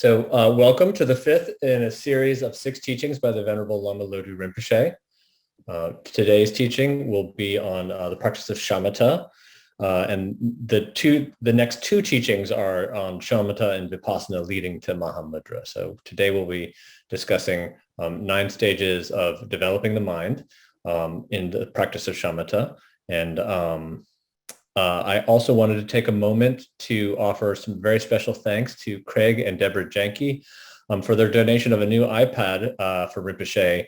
Welcome to the fifth in a series of 6 teachings by the Venerable Lama Lodu Rinpoche. Today's teaching will be on the practice of shamatha, and the next 2 teachings are on shamatha and vipassana leading to Mahamudra. So today we'll be discussing 9 stages of developing the mind in the practice of shamatha. And I also wanted to take a moment to offer some very special thanks to Craig and Deborah Janke for their donation of a new iPad for Rinpoche,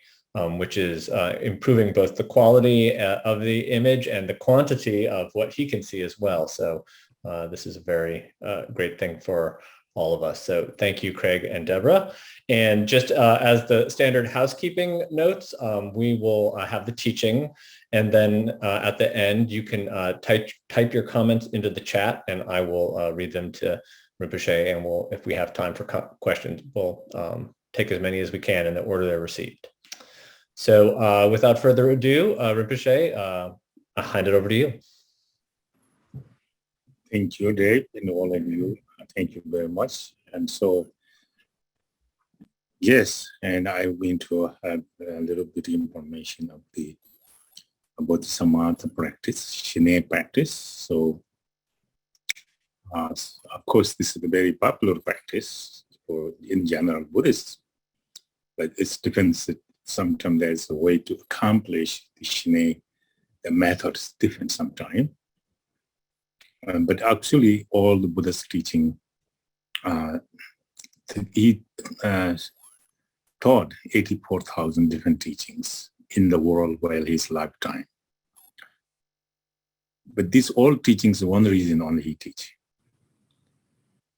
which is improving both the quality of the image and the quantity of what he can see as well. So this is a very great thing for all of us. So thank you, Craig and Deborah. And just as the standard housekeeping notes, we will have the teaching, and then at the end, you can type your comments into the chat, and I will read them to Rinpoche, and if we have time for questions, we'll take as many as we can in the order they're received. So without further ado, Rinpoche, I'll hand it over to you. Thank you, Dave, and all of you. Thank you very much. And so, yes, and I'm going to have a little bit of information about the Shamatha practice, Shine practice. So, of course, this is a very popular practice in general Buddhists, but it depends. Sometimes there's a way to accomplish the Shine. The method is different sometimes. But actually, all the Buddha's teaching, he taught 84,000 different teachings in the world while his lifetime. But these all teachings, one reason only he teach.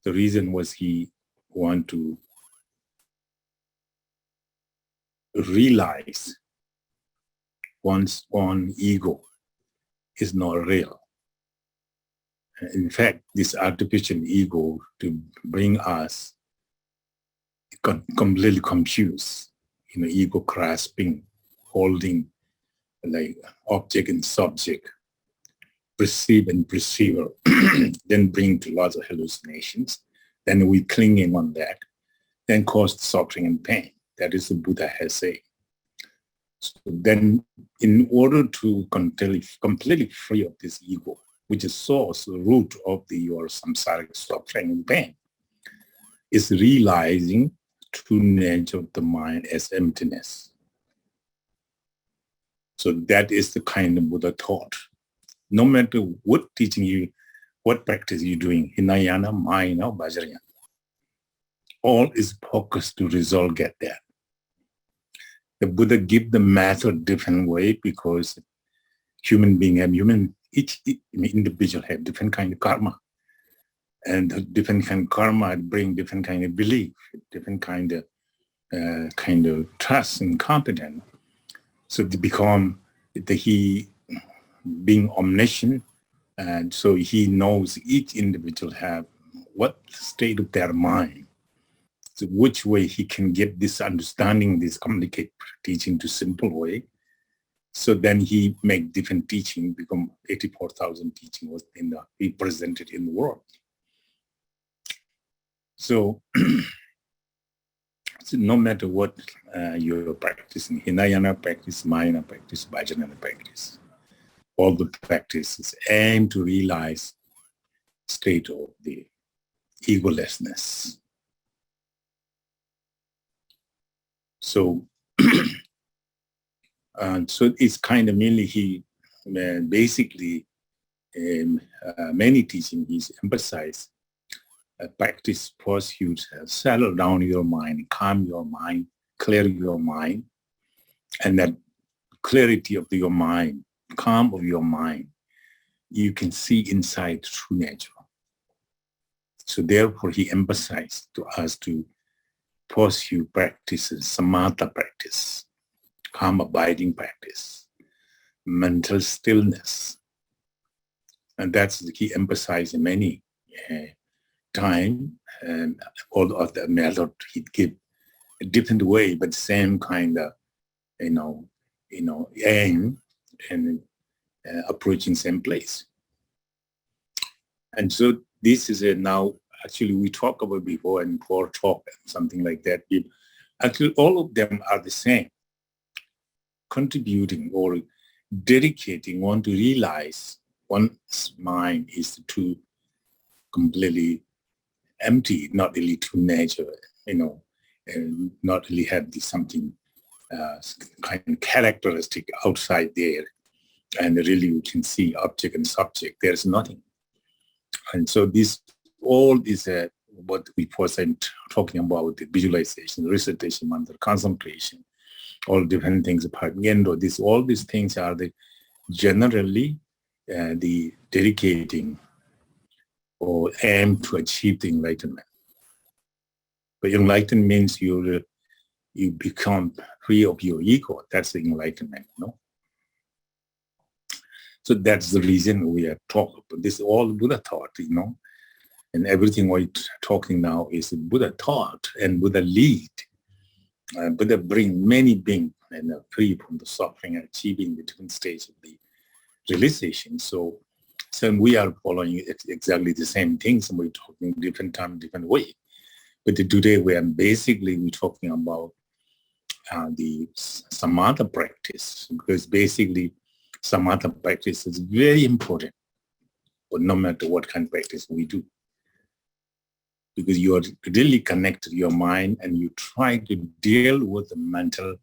The reason was he want to realize one's own ego is not real. In fact, this artificial ego to bring us completely confused, ego grasping, holding like object and subject, perceive and perceiver, then bring to lots of hallucinations. Then we clinging on that, then cause suffering and pain. That is the Buddha has said. So then, in order to completely free of this ego, which is source, the root of your samsaric suffering and pain, is realizing true nature of the mind as emptiness. So that is the kind of Buddha taught. No matter what teaching you, what practice you're doing, Hinayana, Mayana, Vajrayana, all is focused to resolve, get that. The Buddha give the method different way because human being have each individual have different kind of karma, and different kind of karma bring different kind of belief, different kind of trust and confidence. So to become he being omniscient, and so he knows each individual have what state of their mind. So which way he can get this understanding, this complicated teaching to simple way. So then he make different teaching, become 84,000 teaching was he presented in the world. So, so no matter what you're practicing, Hinayana practice, Mayana practice, Vajrayana practice, all the practices aim to realize state of the egolessness. So, so it's kind of mainly he basically many teaching he's emphasized practice first you settle down your mind, calm your mind, clear your mind, and that clarity of your mind, calm of your mind, you can see inside true nature. So therefore he emphasized to us to pursue practices, samatha practice, calm abiding practice, mental stillness. And that's the key emphasized many time, and all of the method he'd give a different way, but same kind of, aim and approaching same place. And so this is now actually we talked about before and core talk and something like that. Actually, all of them are the same, contributing or dedicating one to realize one's mind is to completely empty, not really to nature, and not really have this something kind of characteristic outside there. And really you can see object and subject, there's nothing. And so this all is what we wasn't talking about, the visualization, recitation, mantra, concentration, all different things apart. All these things are generally the dedicating or aim to achieve the enlightenment. But enlightenment means you become free of your ego. That's the enlightenment, no? So that's the reason we are talking about this. All Buddha thought, and everything we're talking now is Buddha thought and Buddha lead. Buddha bring many beings and free from the suffering and achieving the different stages of the realization. So we are following exactly the same things, and we're talking different time, different way. But today we're talking about the samatha practice, because basically samatha practice is very important, but no matter what kind of practice we do. Because you are really connected to your mind and you try to deal with the mental,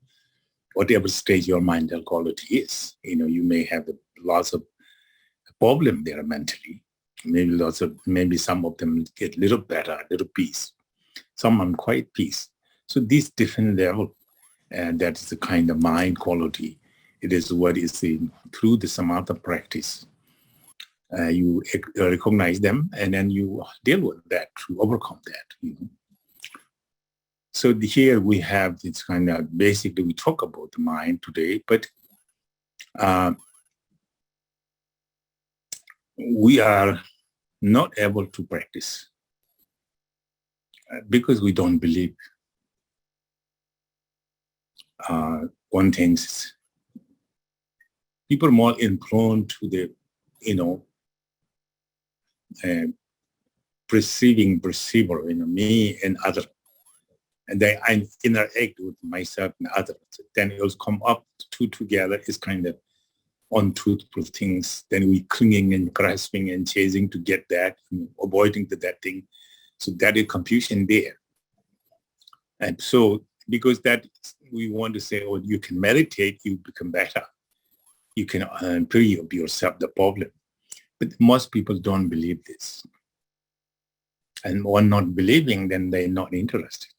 whatever stage your mental quality is. You may have lots of problem there mentally. Maybe some of them get a little better, a little peace. Some are quite peace. So this different level, and that is the kind of mind quality. It is what is through the samatha practice. You recognize them and then you deal with that to overcome that. So here we have this kind of, basically we talk about the mind today, but we are not able to practice because we don't believe. One thing is, people are more prone to the, perceiver, me and other. And I interact with myself and others. Then it will come up together is kind of untruthful things. Then we clinging and grasping and chasing to get that, avoiding that thing. So that is confusion there. And so because that we want to say, you can meditate, you become better. You can free of yourself the problem. But most people don't believe this. And one not believing, then they're not interested.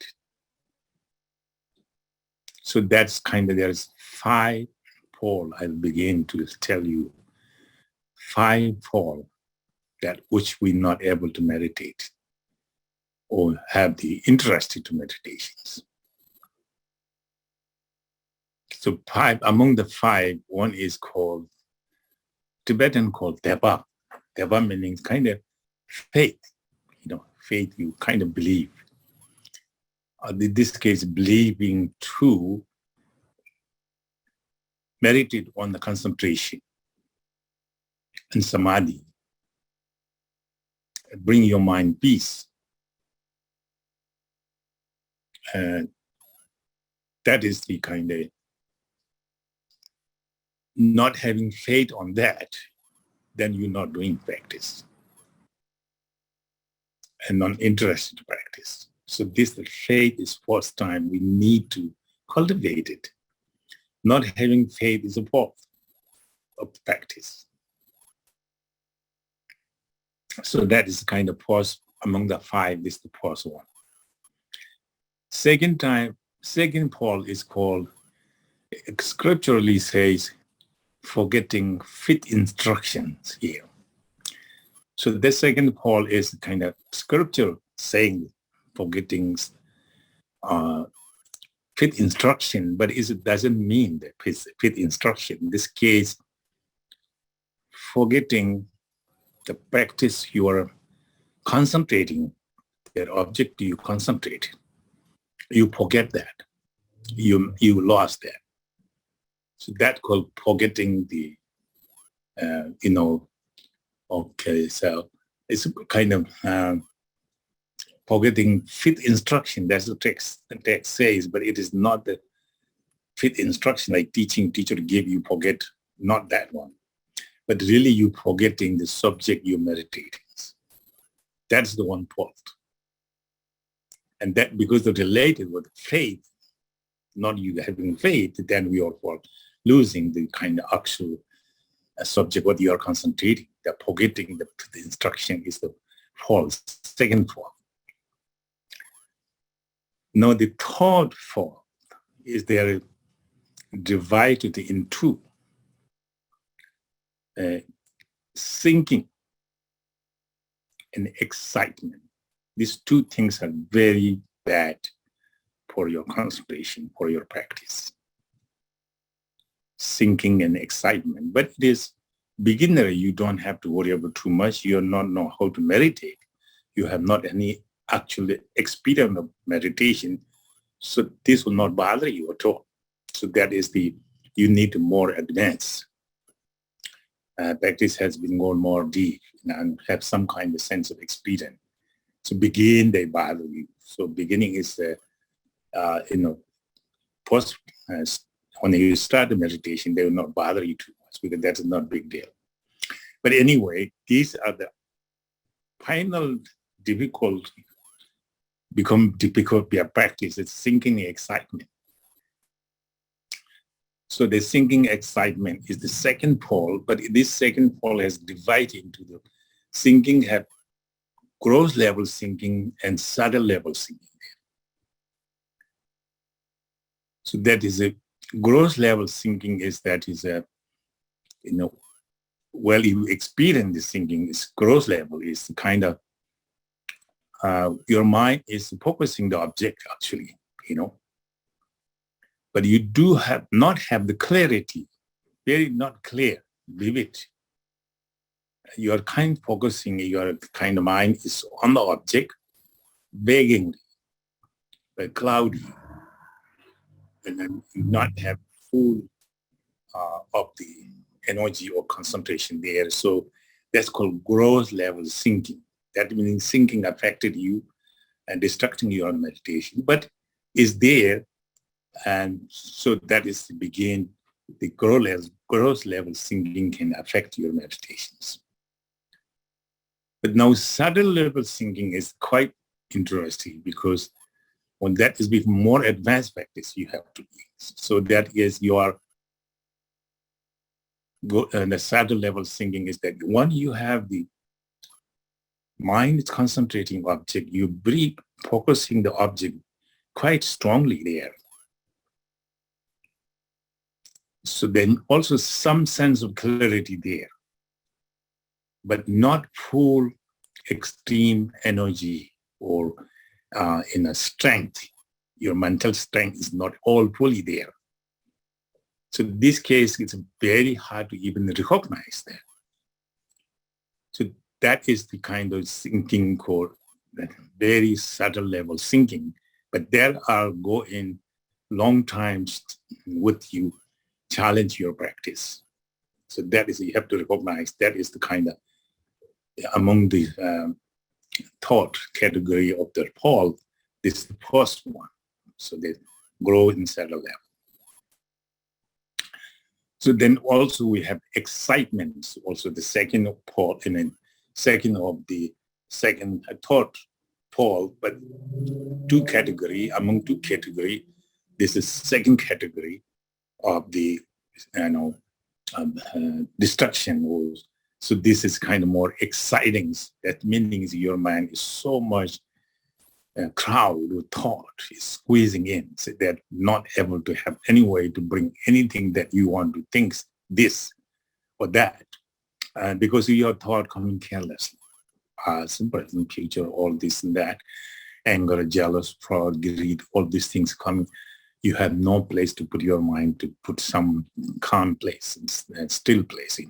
So that's there's 5 pole. I'll begin to tell you 5 pole that which we're not able to meditate or have the interest into meditations. So 5, among the 5, one is called, Tibetan called Deba. Deba meaning kind of faith. Faith, you kind of believe. In this case, believing to meditate on the concentration and samadhi. Bring your mind peace. And that is the kind of not having faith on that, then you're not doing practice and not interested to practice. So this faith is first time we need to cultivate it. Not having faith is a part of practice. So that is kind of first among the 5, this is the first one. Second Paul is called, scripturally says, forgetting fit instructions here. So the second Paul is kind of scripture saying forgetting fit instruction, but it doesn't mean that fit instruction. In this case, forgetting the practice you are concentrating, that object you concentrate, you forget that. You lost that. So that called forgetting the, okay, so it's kind of forgetting fifth instruction. That's the text says, but it is not the fifth instruction like teacher gave you forget, not that one. But really you forgetting the subject you're meditating. That's the one fault. And that because they're related with faith, not you having faith, then we are for losing the kind of actual subject what you are concentrating. The forgetting the instruction is the fault, second fault. Now the third fault is they are divided into thinking and excitement. These two things are very bad for your concentration, for your practice. Thinking and excitement. But it is beginner, you don't have to worry about too much. You not know how to meditate. You have not any actual experience of meditation. So this will not bother you at all. So that is you need more advanced. Practice has been going more deep and have some kind of sense of experience. So they bother you. So beginning is, first, when you start the meditation, they will not bother you too much because that's not a big deal. But anyway, these are the final become difficult via practice. It's thinking excitement. So the thinking excitement is the second pole, but this second pole has divided into the thinking have gross level thinking and subtle level thinking. So that is a gross level thinking is well, you experience this thinking is gross level is kind of your mind is focusing the object actually, but you do not have the clarity, very not clear, vivid. You are kind of focusing, your kind of mind is on the object, begging, but cloudy, and then you not have full of the energy or concentration there. So that's called gross level thinking. That means thinking affected you and distracting you on meditation, but is there. And so that is the begin, the gross level thinking can affect your meditations. But now subtle level thinking is quite interesting because when that is with more advanced practice you have to use. So that is the subtle level thinking is that when you have the mind is concentrating object, you be focusing the object quite strongly there. So then also some sense of clarity there, but not full extreme energy or in a strength. Your mental strength is not all fully there. So in this case, it's very hard to even recognize that. So that is the kind of thinking called very subtle level thinking, but there are go in long times with you, challenge your practice. So that is, you have to recognize that is the kind of, among the thought category of the Paul, this is the first one. So they grow in subtle level. So then also we have excitement, also the second Paul, and then second of the second thought Paul, but among two category, this is second category of the destruction. So this is kind of more exciting. That means your mind is so much crowd with thought is squeezing in, so they're not able to have any way to bring anything that you want to think this or that, because your thought coming carelessly, present, future, all this and that, anger, jealous, fraud, greed, all these things coming. You have no place to put your mind to put some calm place and still place,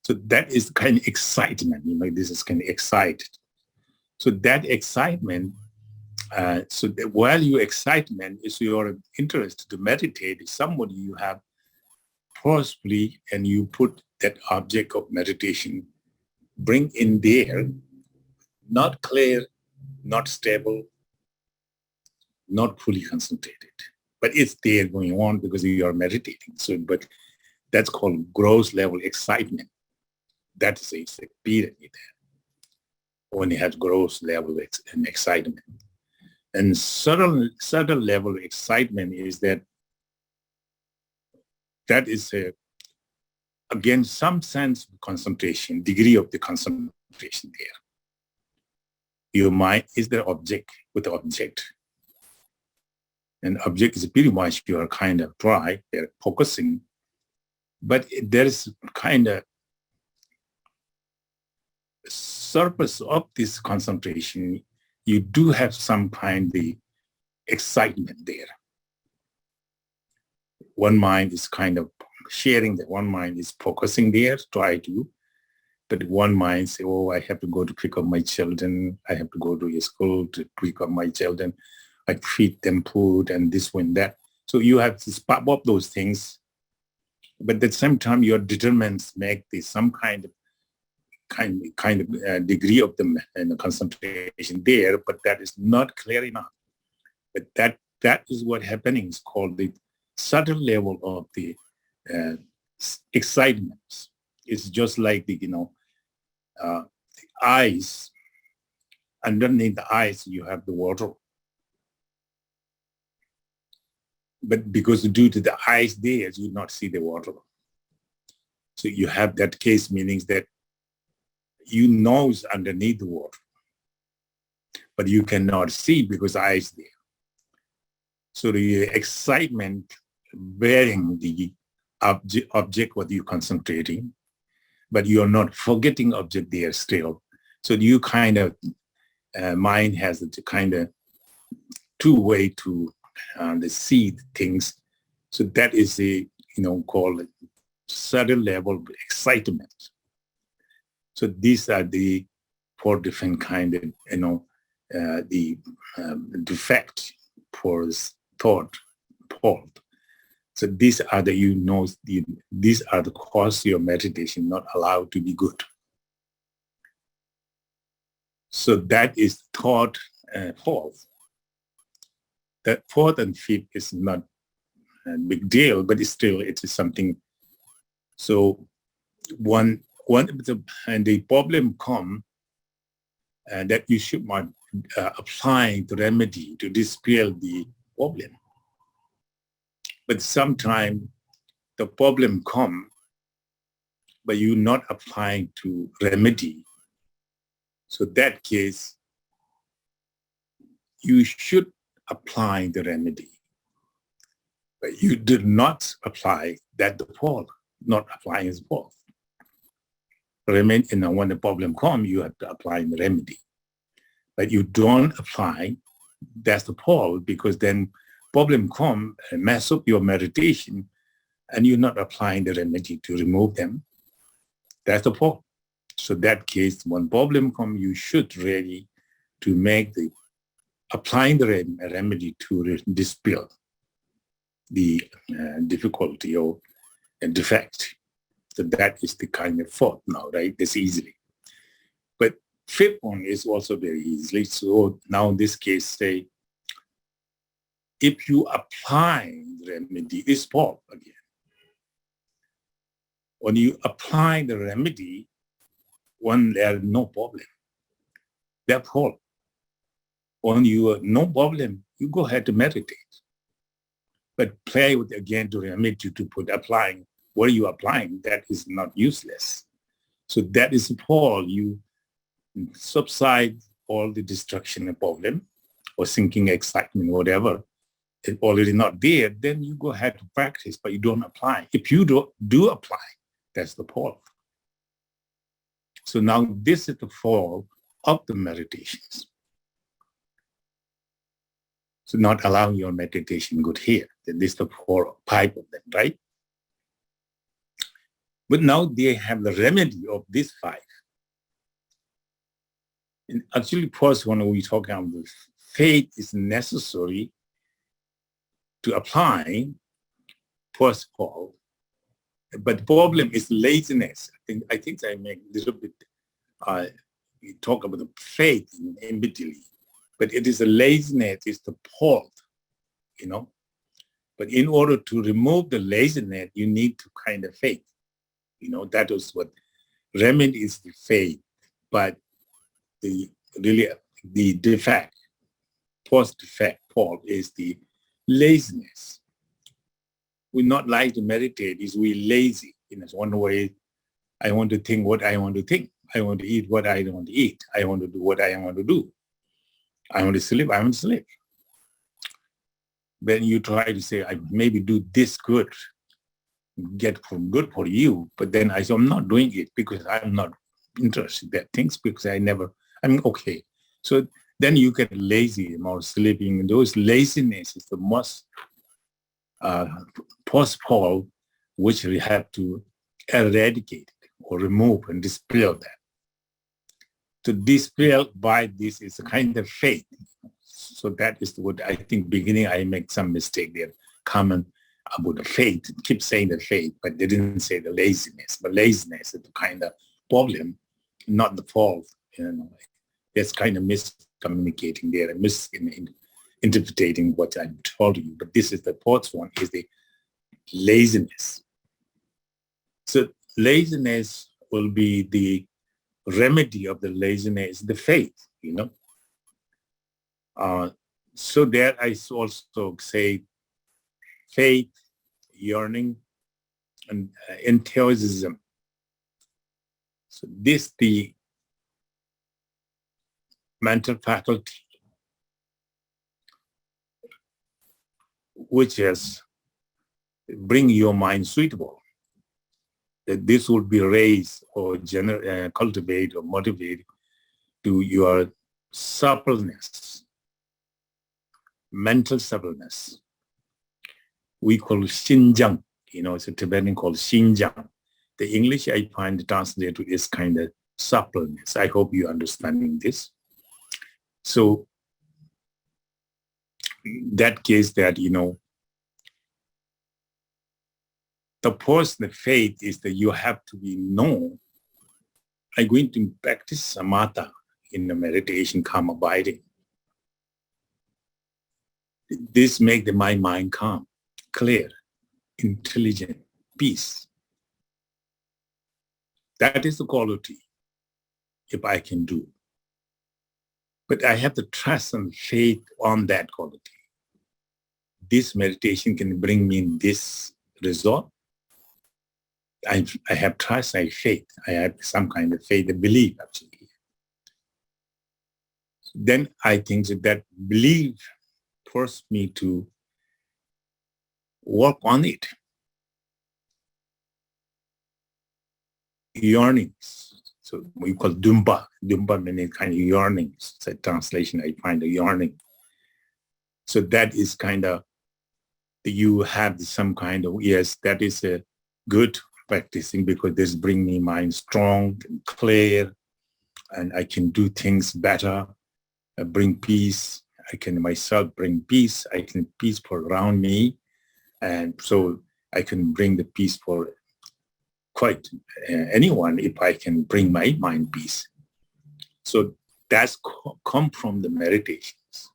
So that is kind of excitement, this is kind of excited. So that excitement, while your excitement is your interest to meditate, is somebody you have forcefully and you put that object of meditation, bring in there, not clear, not stable, not fully concentrated. But it's there going on because you are meditating. So, but that's called gross level excitement. That is a period there when you have gross level and excitement. And subtle level of excitement is that is again some sense of concentration, degree of the concentration there. Your mind is the object with the object. And object is pretty much you are kind of dry, they're focusing, but there is kind of surface of this concentration, you do have some kind of excitement there. One mind is kind of sharing that one mind is focusing there, try to, but one mind say, oh, I have to go to pick up my children. I have to go to school to pick up my children. I feed them food and this one, that. So you have to pop up those things, but at the same time, your determinants make this some kind of degree of the concentration there, but that is not clear enough. But that is what happening is called the subtle level of the excitement. It's just like the eyes. Underneath the eyes, you have the water. But because due to the eyes there, you not see the water. So you have that case, meaning that you know it's underneath the water, but you cannot see because eyes there. So the excitement bearing the object what you're concentrating, but you're not forgetting object there still. So you kind of, mind has a kind of two-way to see things. So that is a, called certain level of excitement. So these are the four different kind of, the defect for thought, fault. So these are the, these are the cause your meditation not allowed to be good. So that is thought fourth. That fourth and fifth is not a big deal, but it's still, it is something. So and the problem come that you should not apply the remedy to dispel the problem. But sometimes the problem come, but you're not applying to remedy. So that case, you should apply the remedy. But you did not apply that the fault, not applying is fault. When the problem comes, you have to apply the remedy. But you don't apply, that's the fault, because then problem come and mess up your meditation, and you're not applying the remedy to remove them. That's the fault. So that case, when problem comes, you should ready to make the applying the remedy to dispel the difficulty or defect. So that is the kind of fault now, right? It's easily. But fifth one is also very easily. So now in this case, say, if you apply the remedy, it's fault again. When you apply the remedy, when there's no problem, that's fault. When you are no problem, you go ahead to meditate. But play with again to remedy to put applying. What are you applying? That is not useless. So that is all you subside all the destruction and problem or sinking excitement, whatever. It's already not there, then you go ahead to practice, but you don't apply. If you do apply, that's the fall. So now this is the fall of the meditations. So not allowing your meditation good here. This is the five of them, right? But now they have the remedy of these five. And actually, first one we talk about the faith is necessary to apply, first of all. But the problem is laziness. I think I make a little bit, we talk about the faith immediately. But it is a laziness, it's the fault, But in order to remove the laziness, you need to kind of faith. That is what remedy is, the faith. But the defect, post defect, fault is the laziness. We not like to meditate, is we lazy. In one way, I want to think what I want to think. I want to eat what I want to eat. I want to do what I want to do. I want to sleep, I want to sleep. Then you try to say, I maybe do this good, get good for you, but then I say, I'm not doing it because I'm not interested in that things because okay. So then you get lazy or sleeping. Those laziness is the most post-fall, which we have to eradicate or remove and dispel that. To dispel by this is a kind of faith. So that is what I think beginning I make some mistake there. Comment about the faith, keep saying the faith, but they didn't say the laziness. But laziness is the kind of problem, not the fault. That's kind of miscommunicating there and misinterpreting what I told you. But this is the fourth one, is the laziness. So laziness will be the remedy of the laziness, the faith, So there I also say faith, yearning, and enthusiasm. So this the mental faculty, which is bring your mind suitable. That this would be raised or cultivate or motivate to your suppleness, mental suppleness. We call Xinjiang, it's a Tibetan called Xinjiang. The English I find translated is kind of suppleness. I hope you're understanding this. So that case that, the personal faith is that you have to be known. I'm going to practice samatha in the meditation, calm abiding. This makes my mind calm, clear, intelligent, peace. That is the quality, if I can do. But I have to trust and faith on that quality. This meditation can bring me this result. I have trust, I have faith. I have some kind of faith, a belief, actually. Then I think that belief forced me to work on it. Yearnings. So we call dumpa. Dumpa means kind of yearnings. It's a translation, I find a yearning. So that is kind of, you have some kind of, yes, that is a good practicing because this brings me mind strong and clear, and I can do things better, bring peace. I can myself bring peace. I can peace for around me. And so I can bring the peace for quite anyone if I can bring my mind peace. So that's come from the meditations.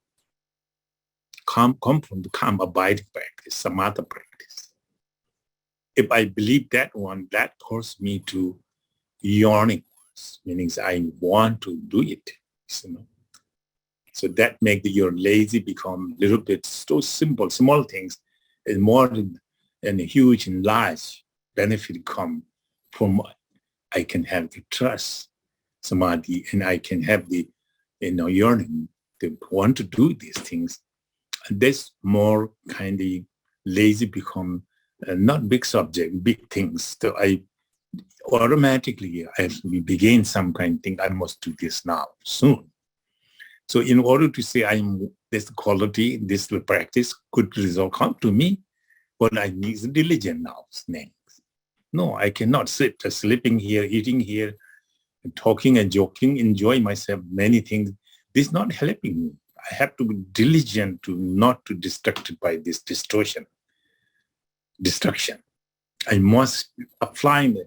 Come from the calm abiding practice, samatha practice. If I believe that one, that forces me to yearning, meaning I want to do it. So that makes your lazy become a little bit so simple, small things, and more and huge and large benefit come from I can have the trust, samadhi, and I can have the yearning to want to do these things. And this more kind of lazy become not big subject, big things. So I automatically, as we begin some kind of thing, I must do this now, soon. So in order to say this quality, this practice, good result come to me, what I need is diligent now. No, I cannot sit sleeping here, eating here, talking and joking, enjoy myself, many things. This is not helping me. I have to be diligent to not to distracted by this destruction. I must apply the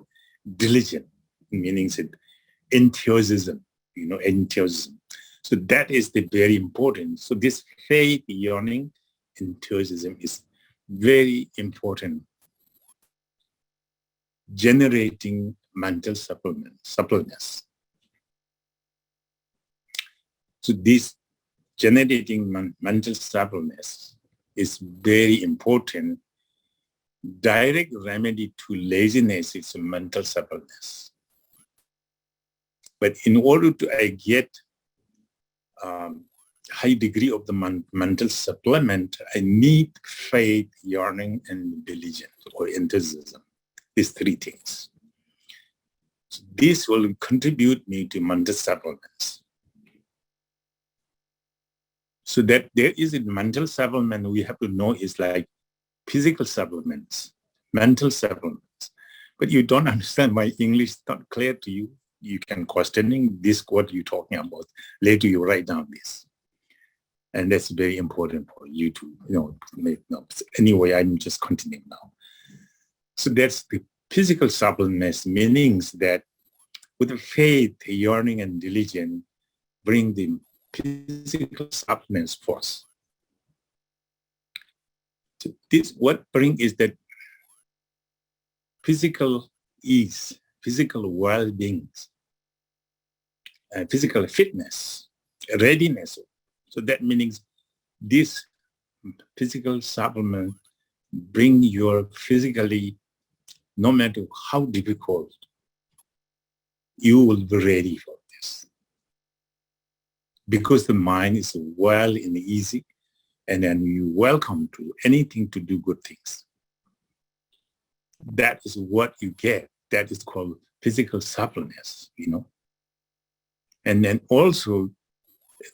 diligent, meaning enthusiasm, enthusiasm. So that is the very important. So this faith, yearning, enthusiasm is very important. Generating mental suppleness. So this generating mental suppleness is very important. Direct remedy to laziness is mental suppleness. But in order to get high degree of the mental supplement, I need faith, yearning, and diligence or enthusiasm. These three things. So this will contribute me to mental supplements. So that there is a mental supplement we have to know is like physical supplements, mental supplements. But you don't understand my English is not clear to you. You can questioning this, what you're talking about. Later you write down this. And that's very important for you to, make notes. Anyway, I'm just continuing now. So that's the physical suppleness, meanings that with the faith, yearning, and diligence, bring the physical suppleness force. So this, what bring is that physical ease, physical well-being, physical fitness, readiness. So that means this physical supplement bring your physically, no matter how difficult, you will be ready for this. Because the mind is well and easy, and then you welcome to anything to do good things. That is what you get. That is called physical suppleness, And then also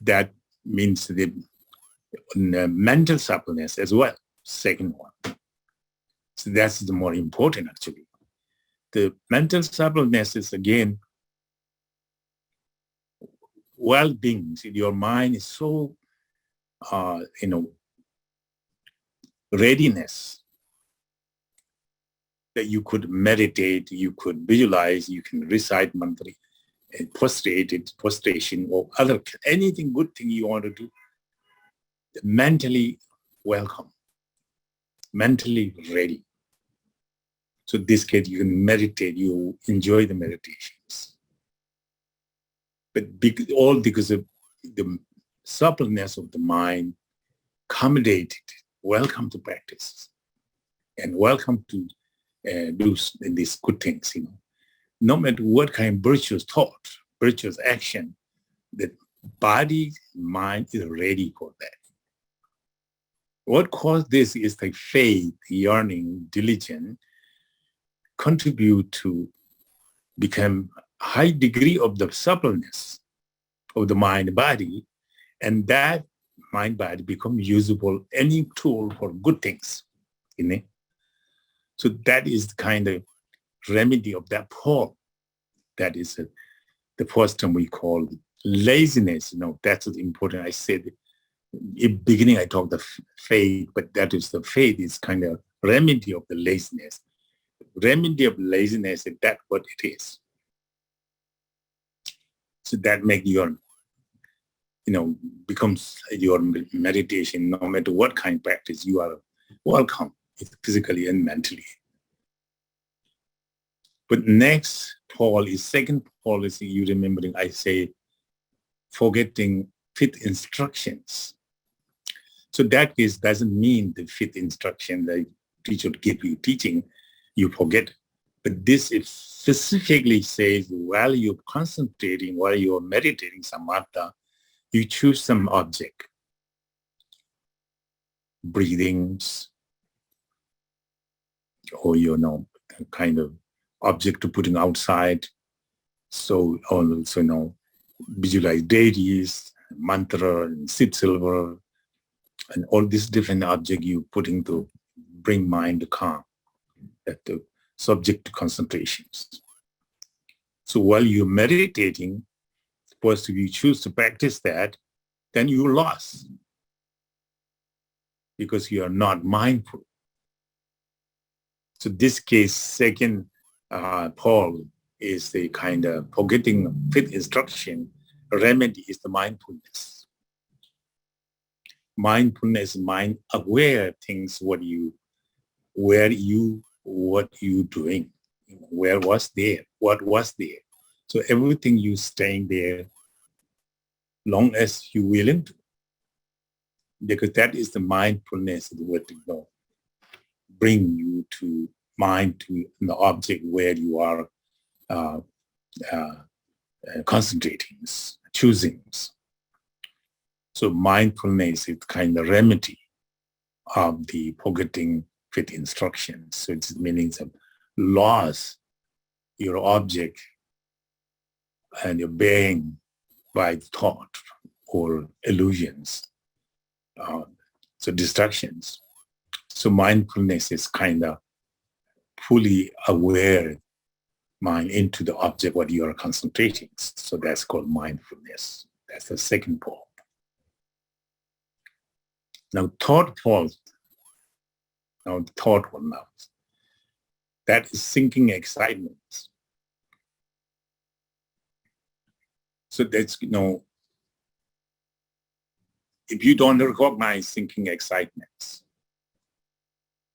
that means the mental suppleness as well, second one. So that's the more important actually. The mental suppleness is again, well-being. Your mind is so, readiness that you could meditate, you could visualize, you can recite mantra, prostration or anything good thing you want to do, mentally welcome, mentally ready. So this case, you can meditate, you enjoy the meditations. But all because of the suppleness of the mind, accommodated, welcome to practice, and welcome to do these good things, No matter what kind of virtuous thought, virtuous action, the body, mind is ready for that. What caused this is the faith, yearning, diligence, contribute to become high degree of the suppleness of the mind body, and that mind body become usable any tool for good things. So that is the kind of remedy of that pole. That is the first term we call laziness. That's important. I said in the beginning I talked the faith, but that is the faith is kind of remedy of the laziness. Remedy of laziness, that's what it is. So that makes your, becomes your meditation, no matter what kind of practice, you are welcome physically and mentally. But next second policy, you remembering, I say, forgetting fit instructions. So that doesn't mean the fit instruction the teacher give you teaching, you forget. But this it specifically says while you're concentrating, while you're meditating samatha, you choose some object, breathings, or kind of object to putting outside. So also visualize deities, mantra, and seed silver, and all these different objects you putting to bring mind to calm, at the subject to concentrations. So while you're meditating, suppose if you choose to practice that, then you lost because you are not mindful. So this case, second Paul is the kind of forgetting fit instruction. remedy is the mindfulness. Mindfulness, mind aware things, what you doing, where was there, what was there. So everything you staying there long as you willing to, because that is the mindfulness, the word to know. Bring you to mind to the object where you are concentrating, choosing. So mindfulness is kind of remedy of the forgetting with instructions. So it's meaning of loss your object and your being by thought or illusions. So distractions. So mindfulness is kind of fully aware mind into the object what you are concentrating. So that's called mindfulness. That's the second part. Now third part, now the third one now. That is sinking excitement. So that's, if you don't recognize sinking excitements,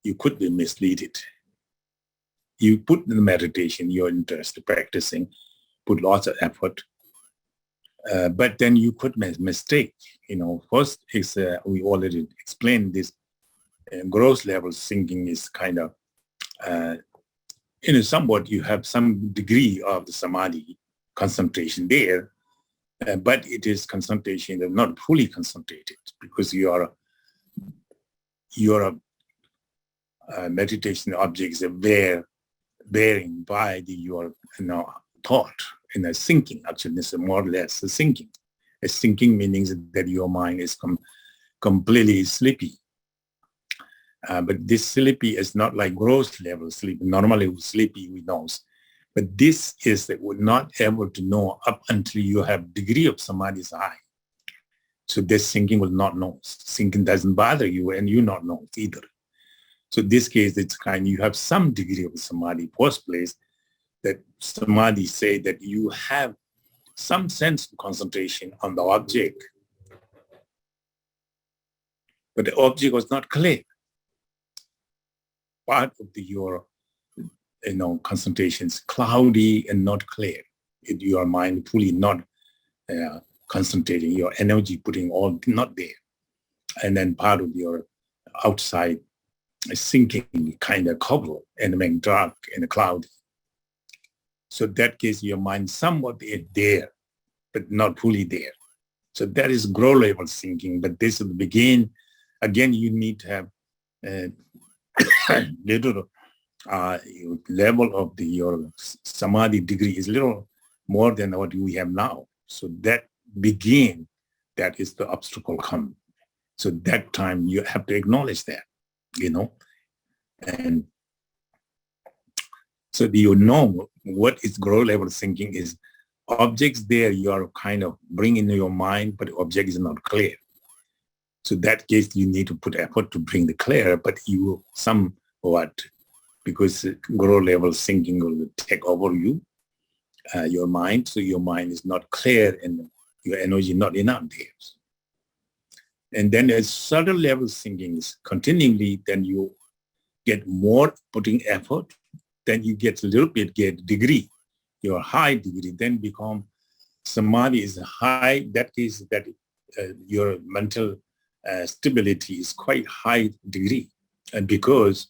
you could be misled. You put in the meditation, your interest, practicing, put lots of effort, but then you could make mistake. First is, we already explained this, gross level sinking is kind of, somewhat you have some degree of the samadhi concentration there, but it is concentration that not fully concentrated because your meditation objects are bearing by your thought in a sinking. Actually, this is more or less a sinking. A sinking means that your mind is completely sleepy. But this sleepy is not like gross level sleep. Normally sleepy we know. But this is that we're not able to know up until you have degree of samadhi is high. So this sinking will not know. Sinking doesn't bother you and you not know either. So in this case, it's kind you have some degree of samadhi. First place, that samadhi say that you have some sense of concentration on the object, but the object was not clear. Part of your concentration is cloudy and not clear. Your mind fully not concentrating, your energy putting all not there, and then part of your outside sinking kind of cover and being dark and cloudy. So that case, your mind somewhat is there, but not fully there. So that is grow level sinking. But this is the begin. Again, you need to have little level of your samadhi degree is little more than what we have now. So that begin, that is the obstacle come. So that time you have to acknowledge that, and so what is grow level thinking is objects there you are kind of bringing in your mind, but the object is not clear. So that case you need to put effort to bring the clear, but you somewhat, because grow level thinking will take over you, your mind. So your mind is not clear and your energy not enough there. And then as certain level thinking is continually, then you get more putting effort, then you get a little bit, get degree, your high degree, then become samadhi is high. That is that your mental stability is quite high degree. And because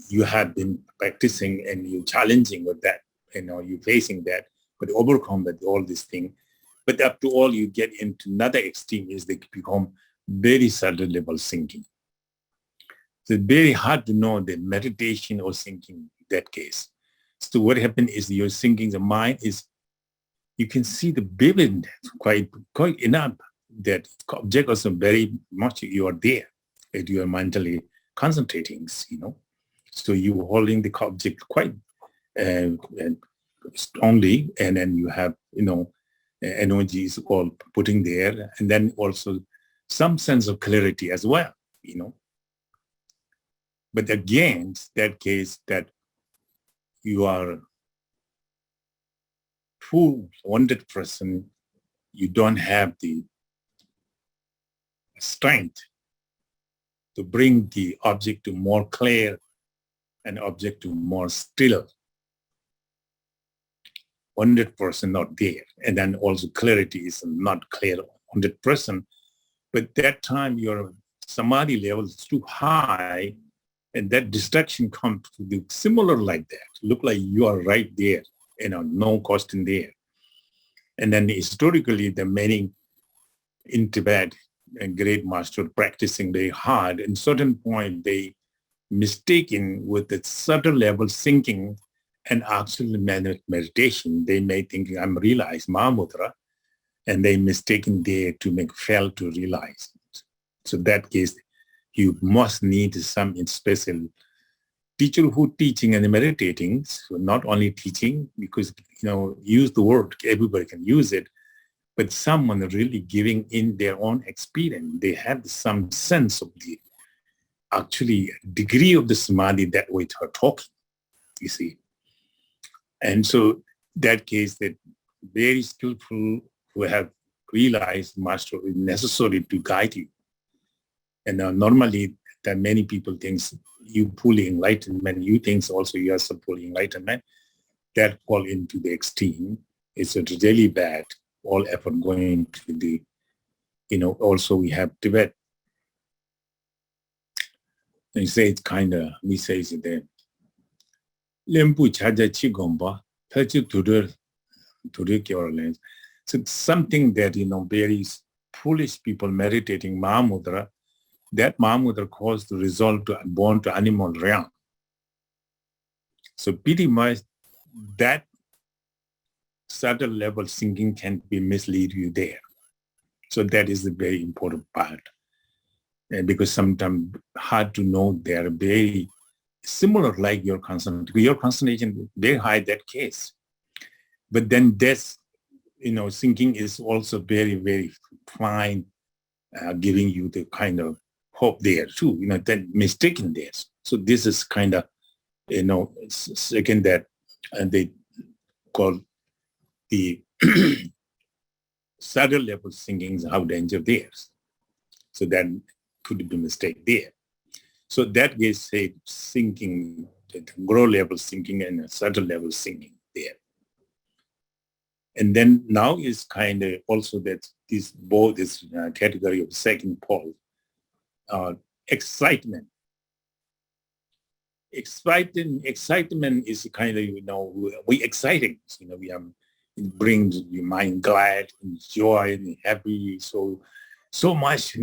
you have been practicing and you're challenging with that, you're facing that, but overcome that all this thing. But up to all, you get into another extreme is they become very subtle level thinking. So it's very hard to know the meditation or thinking in that case. So what happened is you're thinking, the mind is, you can see the vivid quite enough that object also very much you are there, that you are mentally concentrating, So you holding the object quite strongly, and then you have, energies all putting there, and then also some sense of clarity as well, But again, that case that you are full 100% you don't have the strength to bring the object to more clear and object to more still. 100% not there. And then also clarity is not clear 100%. But that time your samadhi level is too high, and that distraction comes to be similar like that. Look like you are right there, no question there. And then historically, the many in Tibet, a great master practicing very hard, at certain point they mistaken with the subtle level thinking and actual meditation. They may think I'm realized Mahamudra, and they mistaken there to make fail to realize. So that case, you must need some special teacher who teaching and meditating, so not only teaching, because, use the word, everybody can use it, but someone really giving in their own experience. They have some sense of the actually degree of the samadhi that way they're talking, you see. And so that case, that very skillful who have realized master is necessary to guide you. And normally that many people think you pull enlightenment, you think also you are pulling enlightenment, that fall into the extreme. It's really bad. All effort going to the, also we have Tibet. They say it's kind of, we say it there. Lempu chaja chi gomba, pachi tudur kyorlens. So it's something that, very foolish people meditating Mahamudra, that Mahamudra caused the result to born to animal realm. So pretty much that subtle level thinking can be mislead you there. So that is the very important part. And because sometimes hard to know, they're very similar like your concentration. Your concentration very high that case. But then this, thinking is also very, very fine, giving you the kind of hope there too, then mistaken this. So this is kind of, second that, and they call the subtle level thinking is how danger theirs. So that could be mistake there. So that is say thinking, grow level thinking and a subtle level thinking there. And then now is kind of also that this both is category of second pole, excitement. Excitement is kind of, we exciting, we it brings your mind glad, joy, and happy, so much,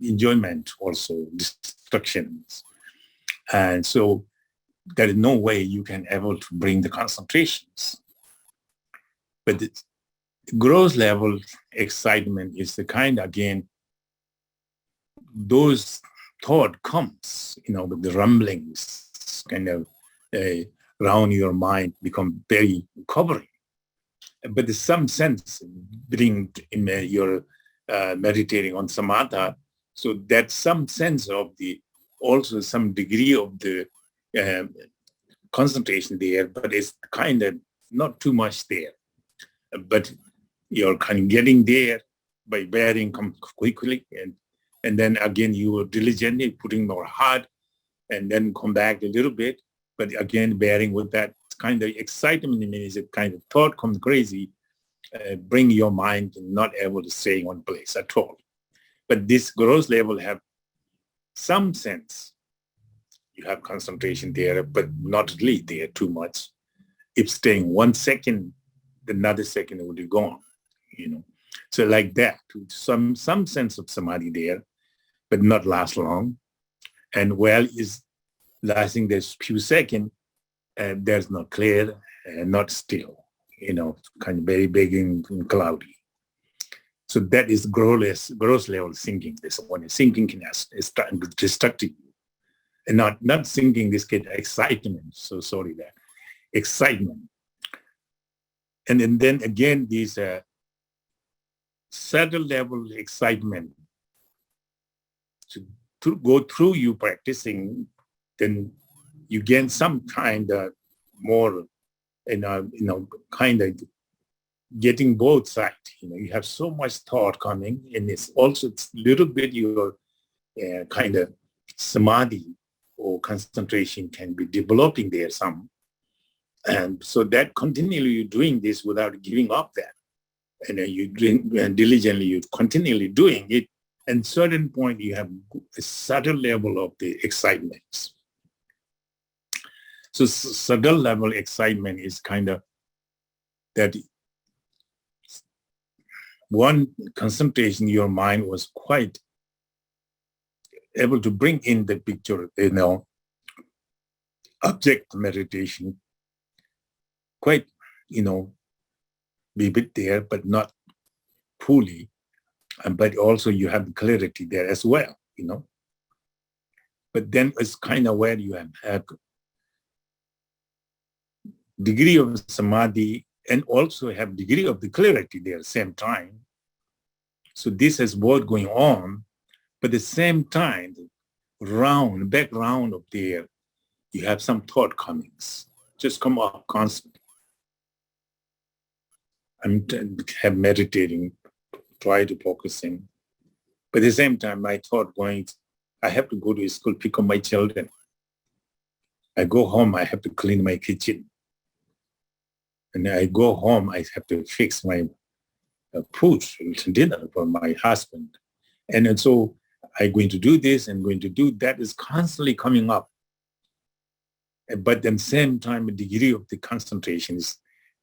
enjoyment, also distractions. And so there is no way you can able to bring the concentrations. But the gross level excitement is the kind, again, those thought comes, with the rumblings kind of around your mind become very covering. But there's some sense bring in your meditating on samatha, so that some sense of the, also some degree of the concentration there, but it's kind of not too much there. But you're kind of getting there by bearing quickly, and then again you are diligently putting more hard, and then come back a little bit, but again bearing with that kind of excitement. Is a kind of thought comes crazy, bring your mind not able to stay in one place at all. But this gross level have some sense. You have concentration there, but not really there too much. If staying 1 second, another second it would be gone, So like that, some sense of samadhi there, but not last long. And while is lasting this few seconds, there's not clear and not still, kind of very big and cloudy. So that is gross level thinking. This one thinking can start destructive, and not thinking this kid excitement. So sorry that excitement. And then again, these subtle level excitement to go through you practicing, then you gain some kind of more, kind of getting both sides. You have so much thought coming, and it's also a little bit your kind of samadhi or concentration can be developing there some. And so that continually you're doing this without giving up that. And then you drink and diligently, you're continually doing it. And certain point, you have a certain level of the excitement. So certain level excitement is kind of that one concentration, your mind was quite able to bring in the picture, object meditation, quite, be a bit there, but not fully. But also you have clarity there as well, But then it's kind of where you have degree of samadhi and also have degree of the clarity there at the same time. So this is both going on, but at the same time, the background of there, you have some thought comings, just come up constantly. I'm meditating, try to focusing, but at the same time, my thought going, I have to go to school, pick up my children. I go home, I have to clean my kitchen. And I go home, I have to fix my food, dinner for my husband. And so I'm going to do this and going to do that is constantly coming up. But at the same time, the degree of the concentration is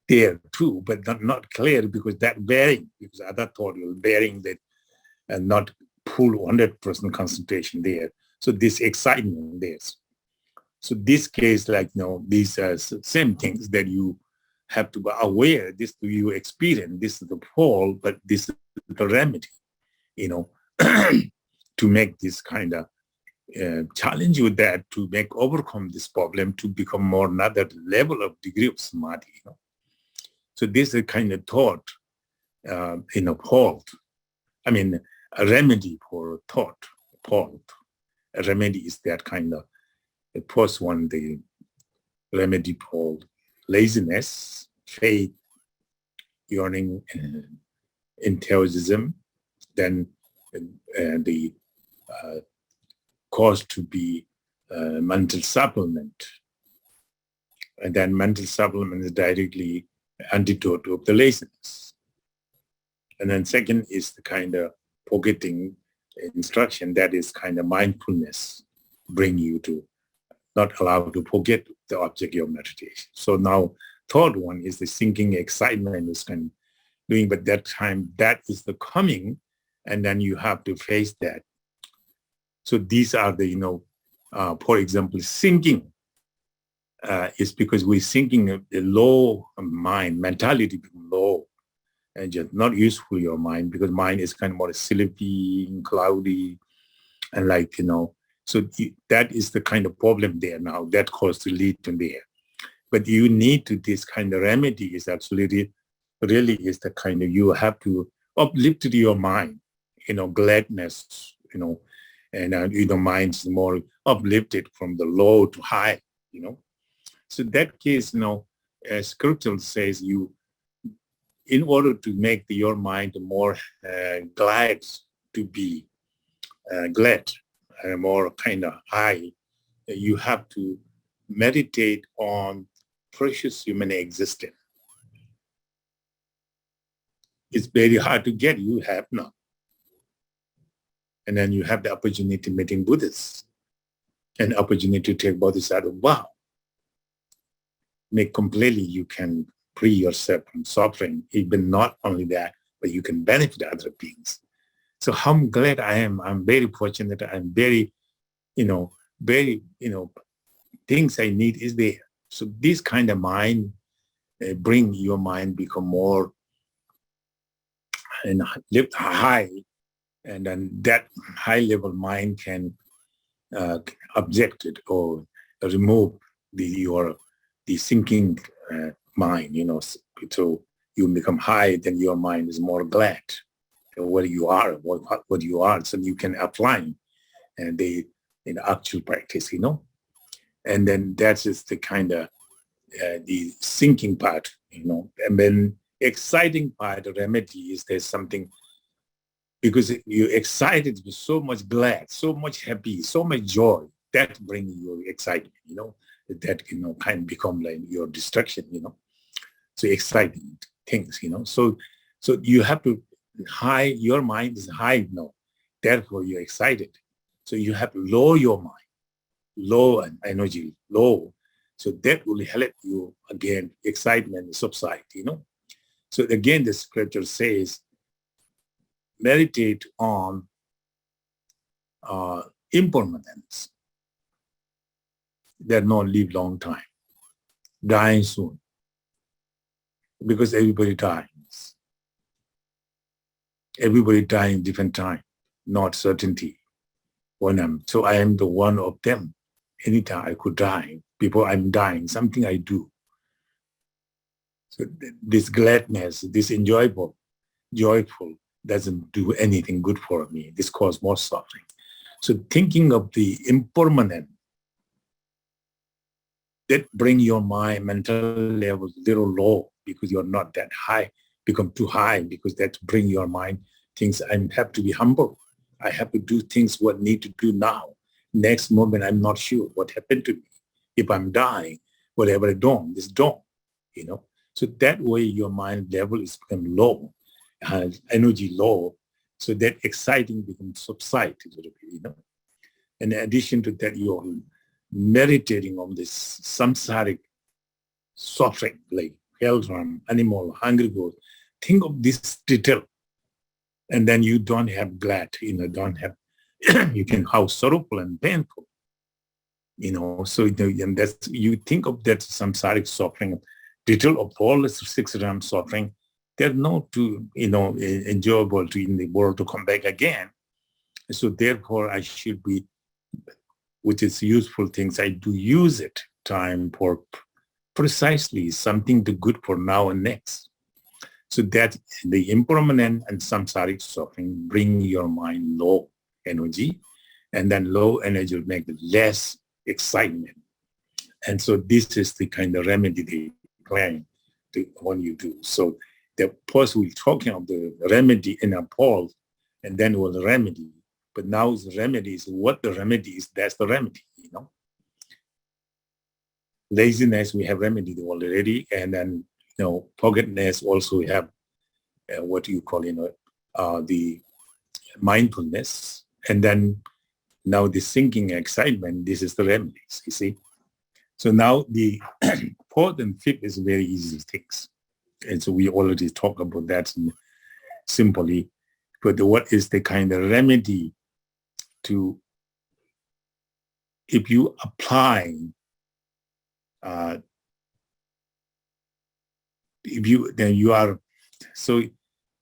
there too, but not clear because that varying, because other thought will varying that and not full 100% concentration there. So this excitement there. So this case, these are same things that you have to be aware, this do you experience, this is the fall, but this is the remedy, to make this kind of challenge with that, to overcome this problem, to become more another level of degree of samadhi. So this is a kind of thought, fault. A remedy for thought, fault. A remedy is that kind of, the first one, the remedy called laziness, faith, yearning, enthusiasm, then the cause to be mental supplement. And then mental supplement is directly antidote of the laziness. And then second is the kind of forgetting instruction, that is kind of mindfulness, bring you to not allow to forget the object of meditation. So now third one is the sinking excitement is kind of doing, but that time that is the coming, and then you have to face that. So these are the, for example, sinking is because we're sinking a low mind, mentality low, and just not useful your mind, because mind is kind of more sleepy and cloudy, and so that is the kind of problem there now that caused to lead to there. But you need to, this kind of remedy is actually really is the kind of, you have to uplift your mind, gladness, and mind is more uplifted from the low to high, So that case, as scripture says, in order to make your mind more glad to be glad, more kind of high, you have to meditate on precious human existence. It's very hard to get, you have not. And then you have the opportunity meeting Buddhists, and opportunity to take Bodhisattva vow. Make completely, you can free yourself from suffering. Even not only that, but you can benefit other beings. So how glad I am. I'm very fortunate. I'm very, things I need is there. So this kind of mind, bring your mind become more and lift high, and then that high level mind can object it or remove the sinking mind, so you become high, then your mind is more glad where you are, what you are, so you can apply and in actual practice, and then that's just the kind of the sinking part, and then exciting part, the remedy is there's something, because you're excited, you're so much glad, so much happy, so much joy, that brings your excitement, that, kind of become like your distraction, So exciting things, So you have to high, your mind is high now. Therefore, you're excited. So you have to lower your mind, low and energy, low. So that will help you, again, excitement subside, So again, the scripture says, meditate on impermanence. They're not live long time, dying soon, because everybody dies. Everybody dying different time, not certainty. So I am the one of them. Anytime I could die. Before I'm dying, something I do. So this gladness, this joyful, doesn't do anything good for me. This causes more suffering. So thinking of the impermanent, that bring your mind, mental level little low, because you're not that high, become too high, because that bring your mind things. I have to be humble. I have to do things what need to do now. Next moment, I'm not sure what happened to me. If I'm dying, whatever I don't, is done, So that way your mind level is become low, energy low, so that exciting becomes subside a little bit, In addition to that, you're meditating on this samsaric suffering, like hell from animal, hungry ghost. Think of this detail. And then you don't have glad, don't have, you can how sorrowful and painful, So and that's, you think of that samsaric suffering, detail of all the 6 realms suffering, they're not too, enjoyable to in the world to come back again. So therefore, I should be, which is useful things, I do use it time for precisely something to good for now and next. So that the impermanent and samsaric suffering bring your mind low energy, and then low energy will make less excitement. And so this is the kind of remedy they plan to when you do. So the first we're talking of the remedy in a pause, and then was the remedy. But now the remedy is what the remedy is, that's the remedy, Laziness, we have remedied already, and then, forgetfulness also we have what you call, the mindfulness, and then now the sinking excitement, this is the remedies, you see. So now the 4th and 5th is very easy things. And so we already talked about that simply. But what is the kind of remedy to, if you apply, then you are, so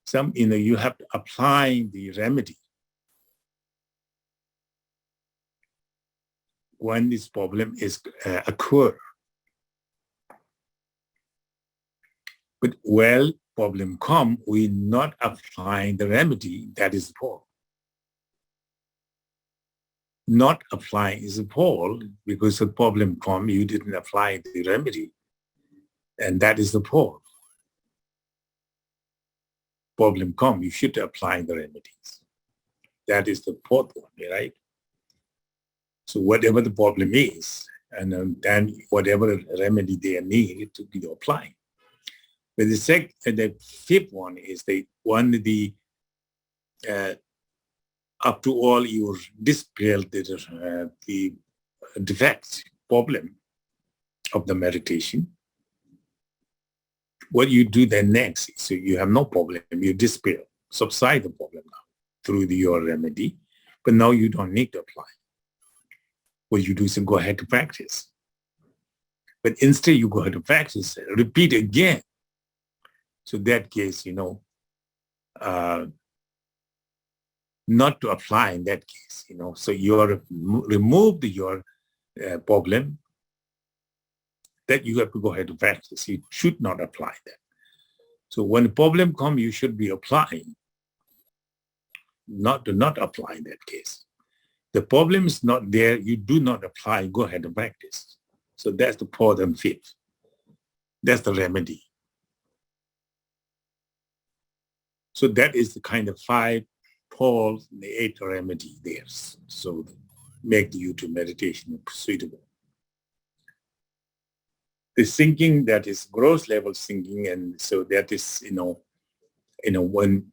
some, you have to apply the remedy when this problem is occur. But well, problem come, we not applying the remedy, that is the fault. Not applying is the fault, because the problem come, you didn't apply the remedy, and that is the fault. Problem come, you should apply the remedies. That is the 4th one, right? So whatever the problem is, and then whatever remedy they need to be applied. But the 5th one is the one, up to all your dispel the defects, problem of the meditation. What you do then next, so you have no problem, you dispel, subside the problem now through your remedy, but now you don't need to apply. What you do is go ahead to practice. But instead you go ahead to practice, repeat again. So that case, not to apply in that case, So you remove your problem, that you have to go ahead to practice. You should not apply that. So when the problem comes, you should be applying, not apply in that case. The problem is not there, you do not apply, go ahead and practice. So that's the 4th and 5th. That's the remedy. So that is the kind of 5 poles, the 8 remedy there. So make you to meditation suitable. The thinking that is gross level thinking, and so that is, when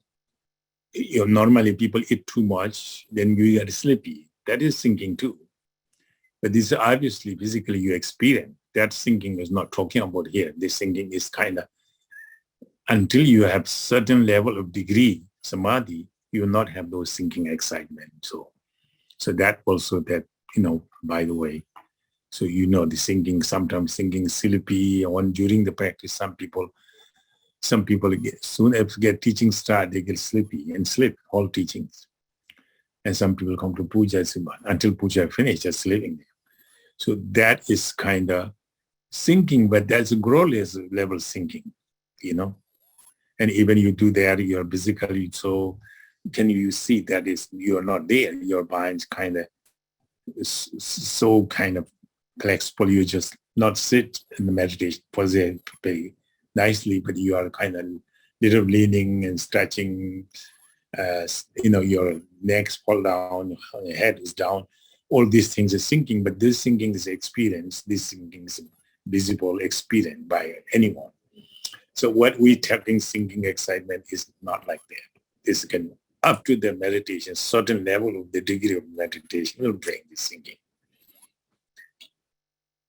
normally people eat too much, then you get sleepy. That is thinking too. But this is obviously physically you experience. That thinking is not talking about here. This thinking is kind of, until you have certain level of degree, samadhi, you will not have those thinking excitement. So that also that, by the way, so the thinking, sometimes thinking sleepy, or during the practice, some people soon as get teaching start, they get sleepy and sleep all teachings. And some people come to puja until puja finish, just sleeping there. So that is kind of thinking, but that's a gross level thinking, And even you do that, you're physically, so can you see that is you're not there? Your mind's kind of so kind of flexible. You just not sit in the meditation position nicely, but you are kind of little leaning and stretching. Your neck's fall down, your head is down. All these things are thinking, but this thinking is experience. This thinking is visible experience by anyone. So what we tapping thinking excitement is not like that. This can, up to the meditation, certain level of the degree of meditation will bring this thinking.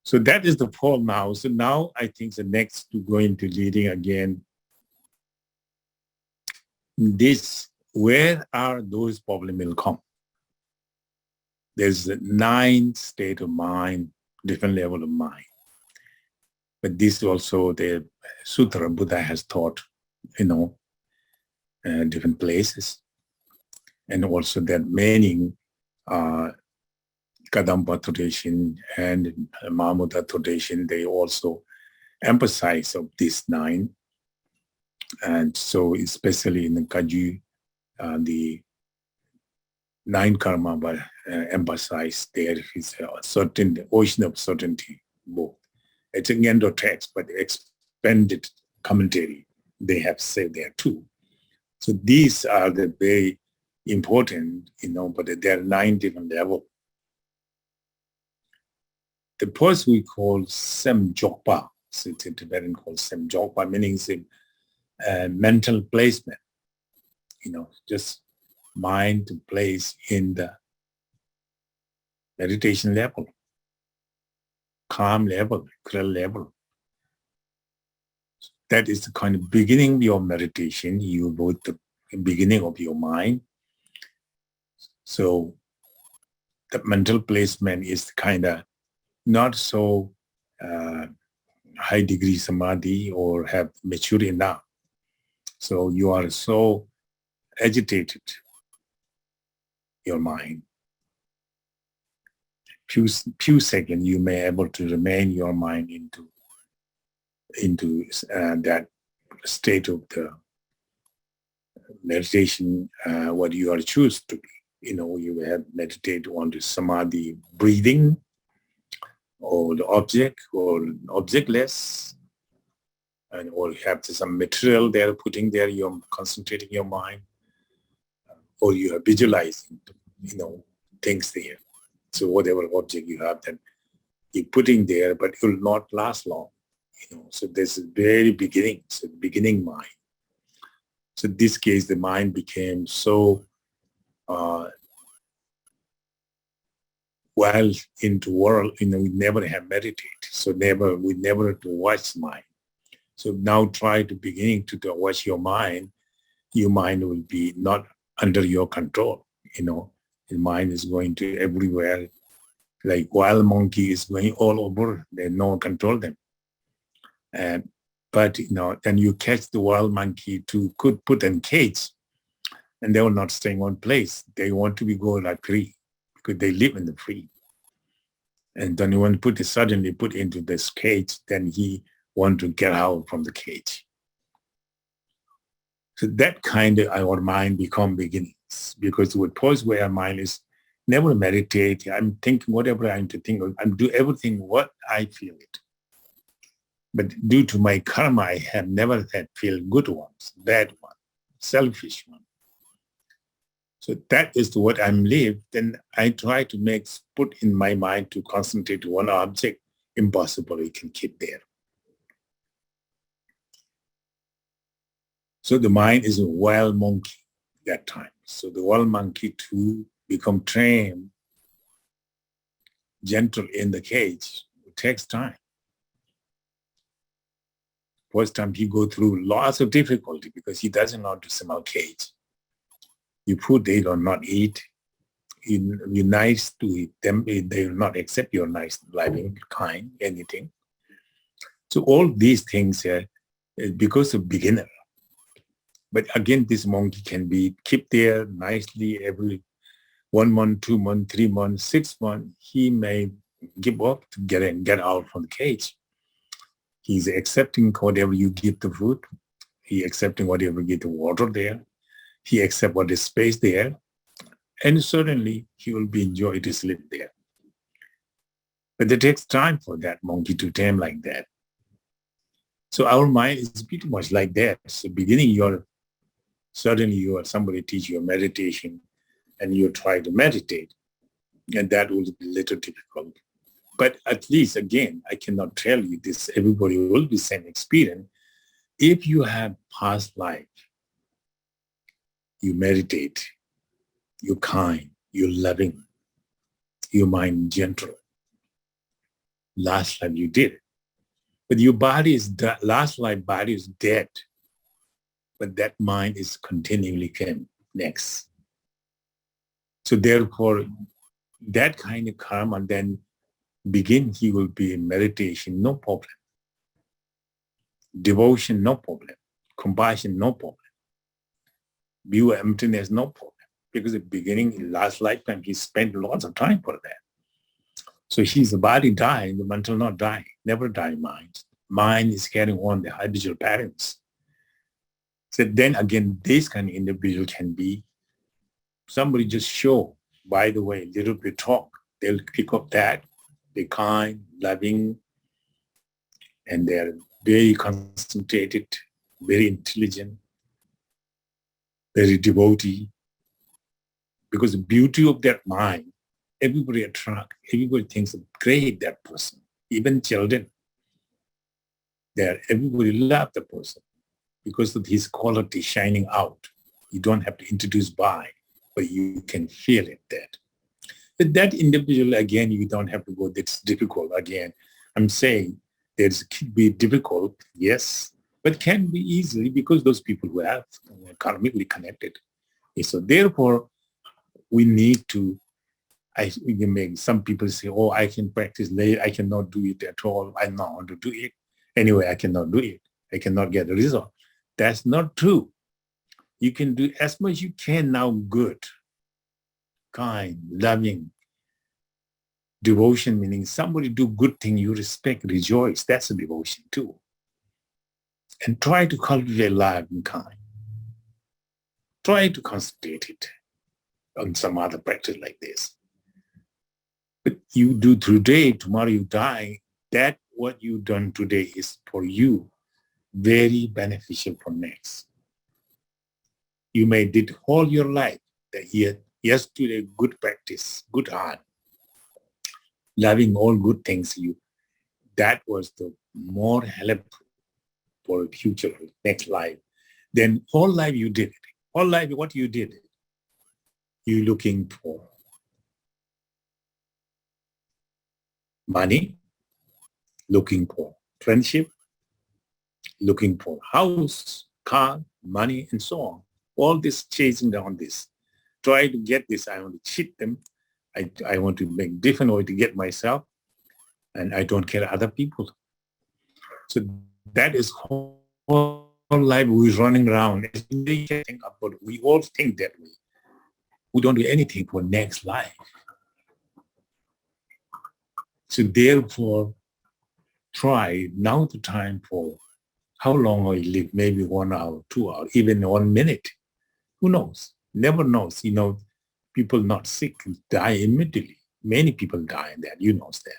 So that is the fall now. So now I think the next to go into leading again, where are those problems will come? There's 9 state of mind, different level of mind. But this also the sutra Buddha has taught, different places. And also that many Kadampa tradition and Mahamudra tradition, they also emphasize of these 9. And so especially in the Kaju, the 9 karma, but emphasize there is a certain ocean of certainty both. It's an endo text, but expanded commentary they have said there too. So these are the very important, but there are 9 different levels. The first we call Semjokpa. So it's a Tibetan called Semjokpa, meaning mental placement. Just mind to place in the meditation level, calm level, clear level. That is the kind of beginning of your meditation. You both the beginning of your mind. So the mental placement is kind of not so high degree samadhi or have matured enough. So you are so agitated, your mind. Few seconds you may able to remain your mind into that state of the meditation, what you are choose to be. You have meditate on the samadhi breathing, or the object, or objectless, and or you have some material there putting there, you're concentrating your mind, or you are visualizing, things there. So whatever object you have, then you're putting there, but it will not last long. So this is very beginning, so the beginning mind. So in this case, the mind became so well into world, we never have meditate. So we never to watch mind. So now try to beginning to watch your mind will be not under your control. The mind is going to everywhere. Like wild monkey is going all over. There's no one control them. But then you catch the wild monkey could put in cage, and they will not stay in one place. They want to go like free because they live in the free. And then you want to suddenly put into this cage, then he want to get out from the cage. So that kind of our mind become beginnings, because the pause where our mind is never meditate. I'm thinking whatever I'm to think of. I'm do everything what I feel it. But due to my karma, I have never had feel good ones, bad ones. selfish one. So that is what I'm lived. Then I try to put in my mind to concentrate to one object. Impossible, you can keep there. So the mind is a wild monkey that time. So the wild monkey to become trained, gentle in the cage, it takes time. First time he go through lots of difficulty because he doesn't know how to smell cage. You put they do not eat. You're nice to them, they will not accept your nice, loving, kind, anything. So all these things here is because of beginner. But again, this monkey can be kept there nicely every 1 month, 2 months, 3 months, 6 months. He may give up to get out from the cage. He's accepting whatever you give the food. He accepting whatever you give the water there. He accept what is space there. And certainly he will be enjoy to sleep there. But it takes time for that monkey to tame like that. So our mind is pretty much like that. So beginning certainly you are somebody teach you meditation and you try to meditate. And that will be a little difficult. But at least, again, I cannot tell you this, everybody will be same experience. If you have past life, you meditate, you're kind, you're loving, your mind gentle. Last life you did it. But your body is, last life body is dead. But that mind is continually came next. So therefore, that kind of karma then begin, he will be in meditation, no problem. Devotion, no problem. Compassion, no problem. Pure emptiness, no problem. Because at the beginning, in last lifetime, he spent lots of time for that. So his body dying, the mental not dying, never die mind. Mind is carrying on the habitual patterns. So then again, this kind of individual can be somebody just show, by the way, little bit talk. They'll pick up that. They're kind, loving, and they're very concentrated, very intelligent, very devotee. Because the beauty of that mind, everybody attract, everybody thinks of great that person, even children. Everybody love the person because of his quality shining out. You don't have to introduce by, but you can feel it that. But that individual, again, you don't have to go, that's difficult. Again, I'm saying could be difficult, yes, but can be easily because those people who are karmically connected. Okay, so therefore, we need to, some people say, oh, I can practice late, I cannot do it at all, I know how to do it. Anyway, I cannot do it. I cannot get the result. That's not true. You can do as much you can now good, kind, loving. Devotion meaning somebody do good thing, you respect, rejoice. That's a devotion too. And try to cultivate love and kind. Try to concentrate it on some other practice like this. But you do today, tomorrow you die. That what you done today is for you very beneficial for next. You may did all your life that yesterday good practice, good heart, loving all good things that was the more helpful for future next life. Then whole life you did it. Whole life what you did, you looking for money, looking for friendship, looking for house, car, money, and so on. All this chasing down this. Try to get this. I want to cheat them. I want to make different way to get myself. And I don't care other people. So that is whole life we're running around. We all think that way. We don't do anything for next life. So therefore, try now the time for how long I live, maybe 1 hour, 2 hours, even 1 minute. Who knows? Never knows. People not sick die immediately. Many people die in that. You know that.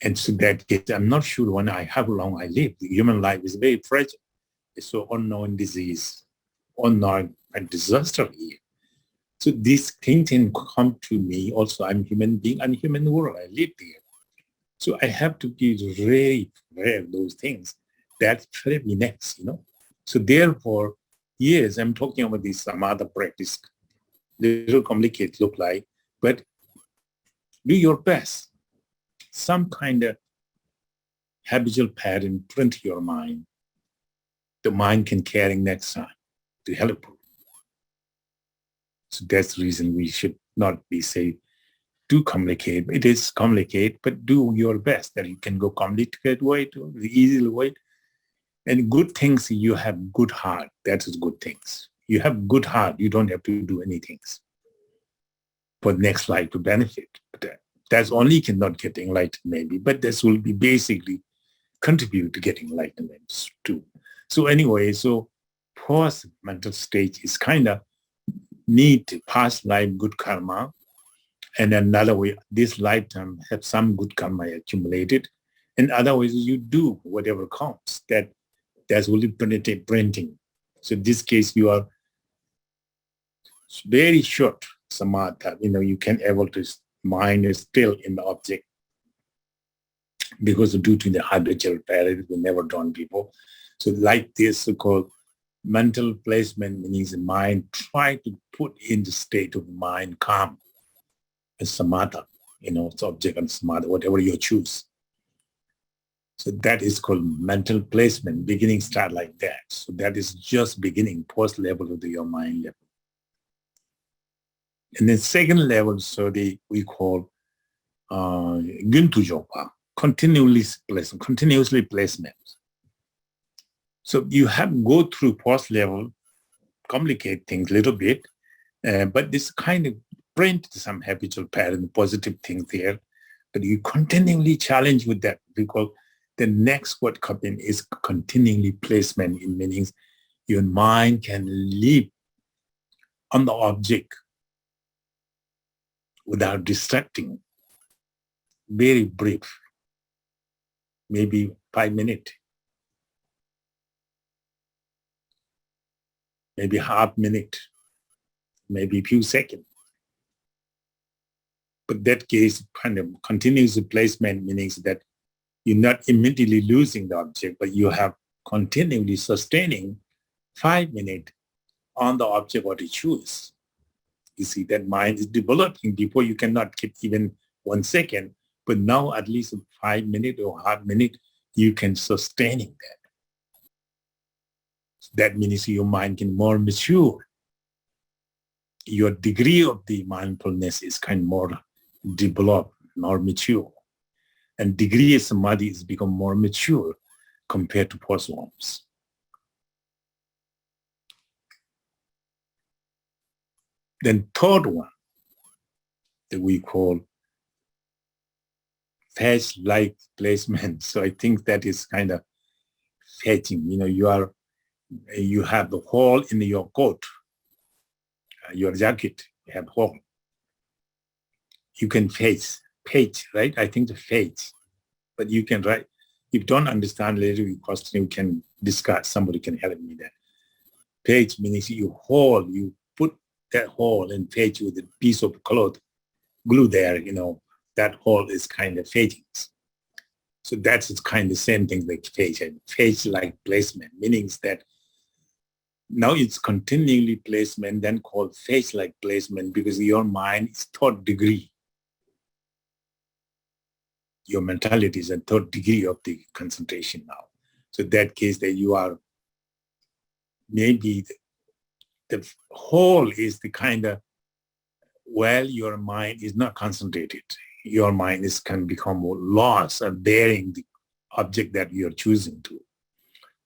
And so that case, I'm not sure how long I live. The human life is very fragile. So unknown disease, unknown disaster here. So these things can come to me. Also, I'm human being, I'm human world. I live there. So I have to be really aware of those things that trip me next, So therefore, yes, I'm talking about this samatha practice. Little complicated look like, but do your best. Some kind of habitual pattern print your mind. The mind can carry next time to help you. So that's the reason we should not be say too complicated. It is complicated, but do your best that you can go complicated way to the easy way. And good things, you have good heart. That is good things. You have good heart. You don't have to do anything for next life to benefit. But that's only cannot get enlightened maybe, but this will be basically contribute to getting enlightenment too. So anyway, so post mental stage is kind of need past life good karma. And another way, this lifetime have some good karma accumulated. And otherwise you do whatever counts. That's only printing. So in this case, you are very short samatha. You can able to mind is still in the object because due to the habitual pattern we never done before. So like this so-called mental placement means the mind try to put in the state of mind calm and samatha, it's object and samatha, whatever you choose. So that is called mental placement. Beginning start like that. So that is just beginning, post level of your mind level. And then second level, so we call Guntu Jopa, continuously placement. So you have go through post level, complicate things a little bit, but this kind of print some habitual pattern, positive things there, but you continually challenge with that because the next word coming is continually placement in meanings. Your mind can live on the object without distracting. Very brief, maybe 5 minutes, maybe half minute, maybe a few seconds. But that case kind of continuous placement means that you're not immediately losing the object, but you have continually sustaining 5 minutes on the object what you choose. You see, that mind is developing. Before you cannot keep even 1 second, but now at least 5 minutes or half minute, you can sustaining that. That means your mind can more mature. Your degree of the mindfulness is kind of more developed, more mature. And degree of samadhi is become more mature compared to post ones. Then third one that we call fetch-like placement. So I think that is kind of fetching. You have the hole in your coat, your jacket, you have hole. You can page, right? I think the page, but you can write. If you don't understand later, you can discuss. Somebody can help me there. Page means you put that hole and page with a piece of cloth, glue there, that hole is kind of fading. So that's kind of the same thing like page-like placement, meaning that now it's continually placement, then called page-like placement because your mind is third degree. Your mentality is a third degree of the concentration now. So that case that you are maybe the whole is the kind of, your mind is not concentrated. Your mind can become lost and bearing the object that you're choosing to.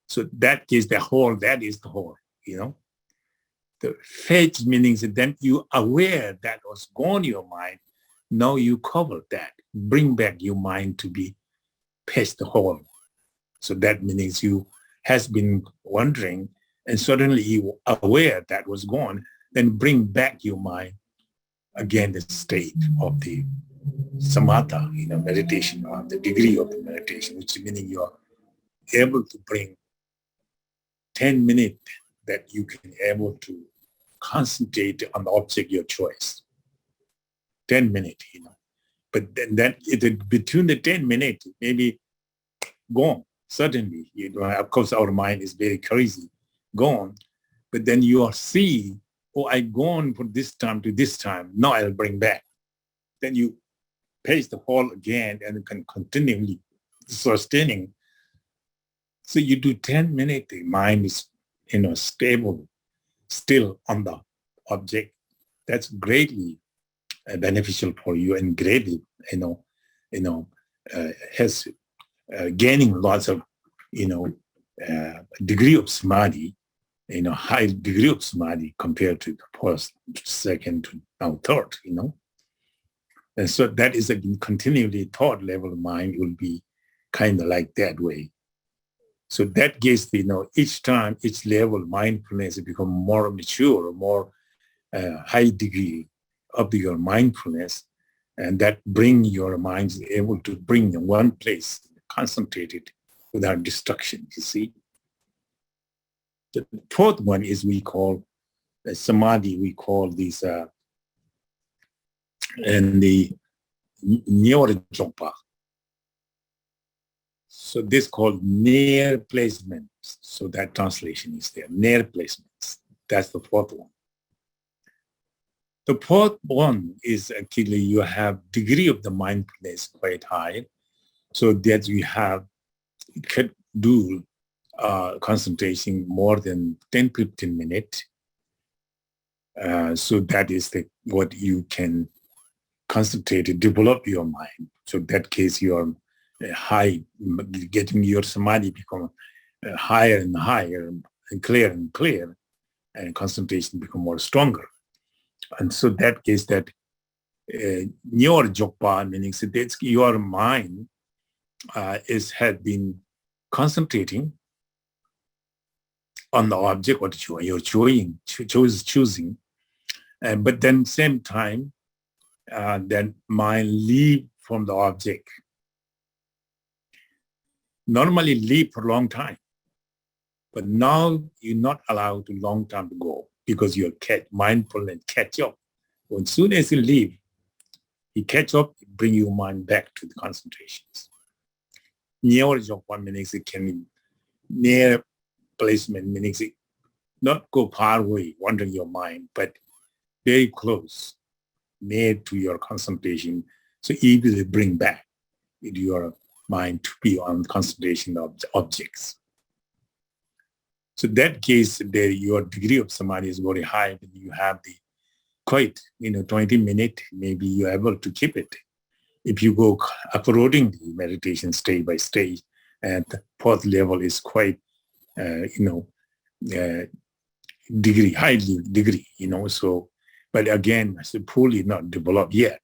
So that is the whole, that is the whole, The fetch meaning that then you aware that was gone your mind. Now you cover that, bring back your mind to be past the whole. So that means you has been wondering and suddenly you aware that was gone, then bring back your mind again the state of the samatha, meditation, or the degree of the meditation, which meaning you're able to bring 10 minutes that you can able to concentrate on the object of your choice. 10 minutes, But then between the 10 minutes, maybe gone. Certainly, of course, our mind is very crazy, gone. But then you are see, I gone from this time to this time. Now I'll bring back. Then you pace the whole again and can continually sustaining. So you do 10 minutes, the mind is, stable, still on the object. That's greatly beneficial for you and greatly, has gaining lots of, degree of samadhi, high degree of samadhi compared to the first, second to now third, And so that is a continually third level of mind will be kind of like that way. So that gives, each time, each level mindfulness become more mature, more high degree of your mindfulness, and that bring your minds able to bring in one place, concentrated without distraction, you see. The fourth one is we call samadhi, we call these, and the Nyorjompa. So this called near placements. So that translation is there, near placements. That's the fourth one. The fourth one is actually you have degree of the mindfulness quite high, so that you could do concentration more than 10-15 minutes. So that is what you can concentrate to develop your mind. So in that case, you are high, getting your samadhi become higher and higher and clear, and concentration become more stronger. And so that case that your jokpa, meaning so that's your mind had been concentrating on the object what you're choosing, but then same time, then mind leave from the object. Normally leave for a long time, but now you're not allowed to long time to go because you're mindful and catch up. Well, as soon as you leave, you catch up, bring your mind back to the concentrations. Near jokpa means it can be near placement, meaning not go far away, wandering your mind, but very close, near to your concentration, so easily bring back your mind to be on concentration of the objects. So that case, your degree of samadhi is very high, but you have the quite, 20 minutes, maybe you're able to keep it. If you go uploading the meditation stage by stage, and the fourth level is quite, high degree, so, but again, it's fully not developed yet.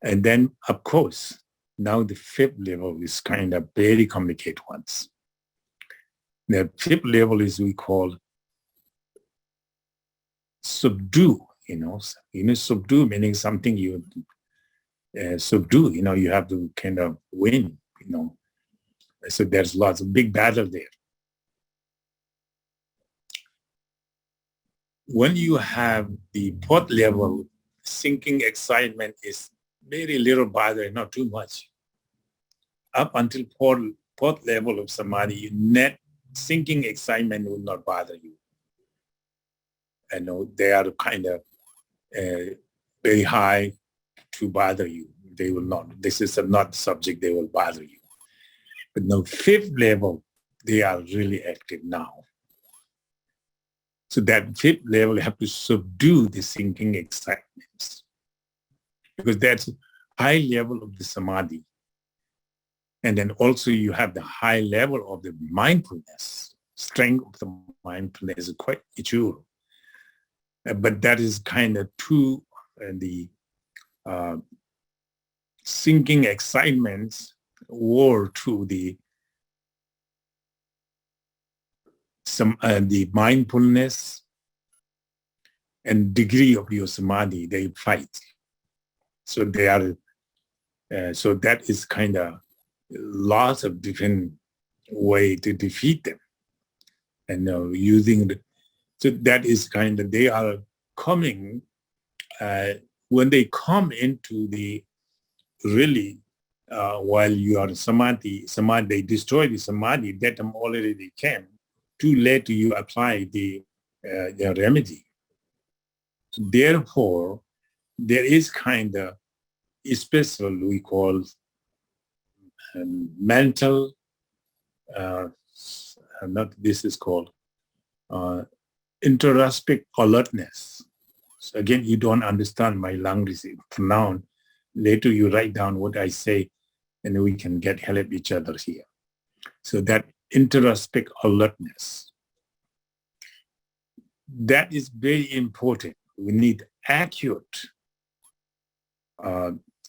And then, of course, now the fifth level is kind of very complicated ones. The fifth level is we call subdue, subdue meaning something you subdue, you have to kind of win, So there's lots of big battle there. When you have the fourth level, sinking excitement is very little bothering, not too much. Up until fourth level of samadhi, net sinking excitement will not bother you. They are kind of very high to bother you. They will not. This is not the subject they will bother you. But now fifth level, they are really active now. So that fifth level, you have to subdue the sinking excitements, because that's high level of the samadhi. And then also you have the high level of the mindfulness. Strength of the mindfulness is quite mature. But that is kind of too, the sinking excitements or to the mindfulness and degree of your samadhi, they fight. So they are, so that is kind of lots of different way to defeat them. and using the, so that is kind of, they are coming, when they come into the really, while you are samadhi, they destroy the samadhi, that time already they came. Too late you apply the remedy. Therefore, there is kind of a special, we call mental, not this is called introspect alertness. So again, you don't understand my language pronoun. Later you write down what I say, and we can get help each other here. So that introspect alertness, that is very important. We need accurate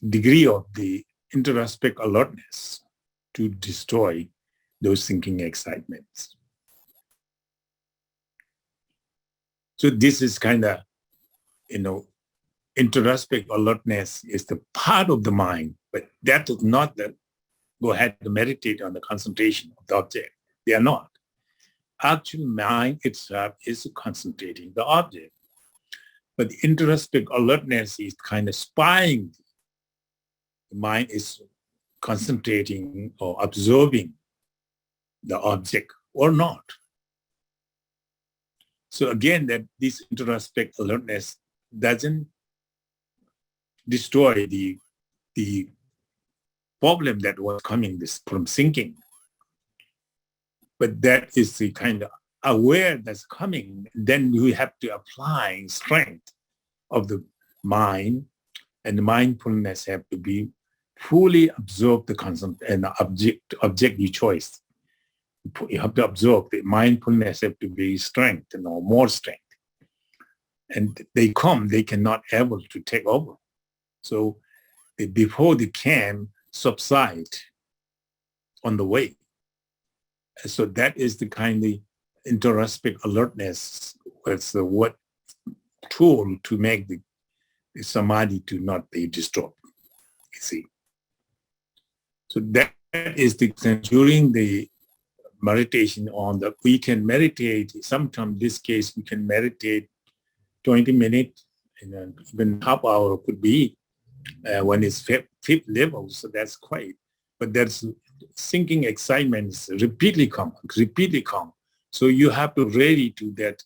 degree of the introspect alertness to destroy those thinking excitements. So this is kind of, introspect alertness is the part of the mind, but that is not the go ahead to meditate on the concentration of the object. They are not. Actual mind itself is concentrating the object. But the introspect alertness is kind of spying. The mind is concentrating or absorbing the object or not. So again, that this introspect alertness doesn't destroy the problem that was coming from thinking. But that is the kind of aware that's coming. Then we have to apply strength of the mind, and the mindfulness have to be fully absorb the concept and the object you choice. You have to absorb the mindfulness have to be strength, more strength. And they cannot able to take over. So before they can subside on the way. So that is the kind of introspect alertness. It's the what tool to make the samadhi to not be destroyed. You see. So that is the during the meditation on the, we can meditate, sometimes in this case we can meditate 20 minutes, and even half hour could be when it's fifth level, so that's quite, but that's thinking excitement is repeatedly come. So you have to ready to that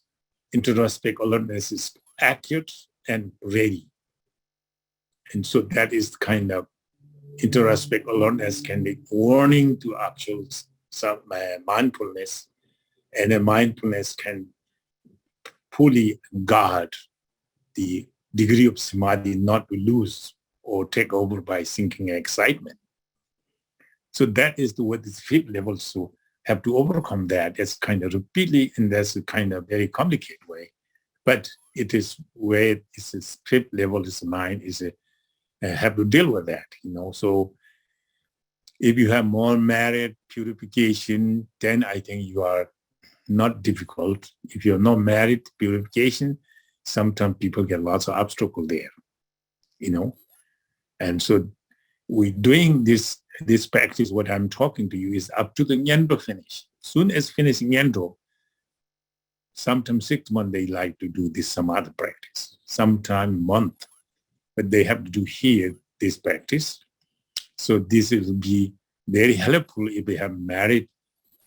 introspect alertness is accurate and ready. And so that is kind of introspect alertness can be warning to actual mindfulness, and a mindfulness can fully guard the degree of samadhi not to lose or take over by thinking excitement. So that is what is fifth level. So have to overcome that. It's kind of repeatedly, and that's a kind of very complicated way. But it is where it's a fifth level is mind is have to deal with that, So if you have more merit purification, then I think you are not difficult. If you're not merit purification, sometimes people get lots of obstacle there, And so we doing this practice, what I'm talking to you is up to the Nyendo finish. Soon as finishing Nyendo, sometimes 6 months they like to do this samadhi practice, sometime month, but they have to do here this practice. So this will be very helpful if they have merit,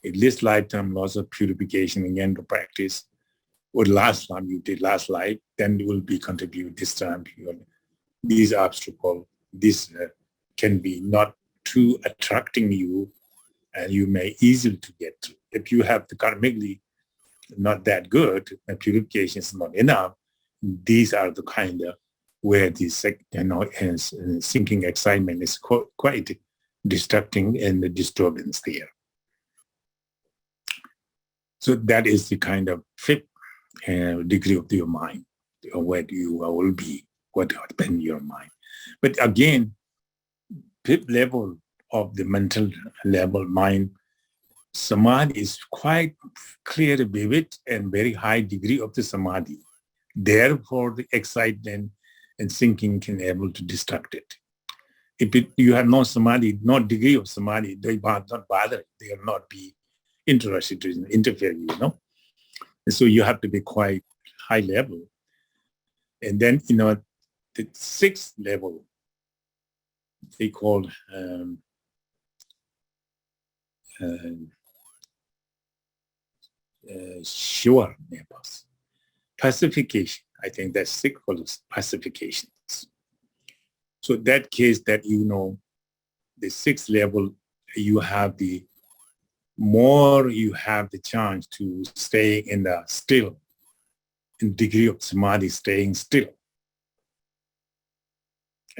at least lifetime loss of purification in Nyendo practice, or last time you did last life, then it will be contribute this time. These obstacles, this can be not too attracting you, and you may easily to get through. If you have the karmically not that good, and purification is not enough, these are the kind of where this, thinking excitement is quite distracting and the disturbance there. So that is the kind of fifth degree of your mind, where you will be, what happens in your mind. But again, fifth level of the mental level mind, samadhi is quite clear, vivid, and very high degree of the samadhi. Therefore, the excitement and thinking can able to distract it. If you have no samadhi, no degree of samadhi, they will not bother. They will not be interested in interfering, So you have to be quite high level. And then, the sixth level, they call sure Nepals. Pacification. I think that's six called pacifications. So that case that the sixth level, you have the more you have the chance to stay in the still, in degree of samadhi, staying still.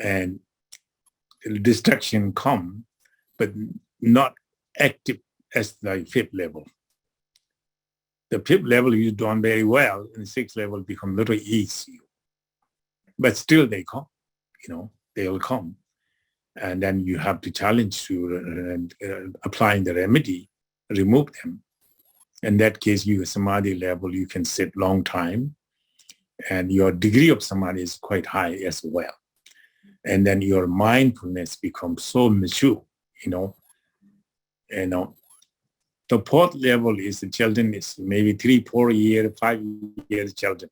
And distraction come, but not active as the fifth level. The fifth level you done very well, and the sixth level become a little easy. But still they come, they will come. And then you have to challenge to applying the remedy, remove them. In that case, your samadhi level, you can sit long time, and your degree of samadhi is quite high as well. And then your mindfulness becomes so mature, The fourth level is the children is maybe 3, 4 years, 5 years children.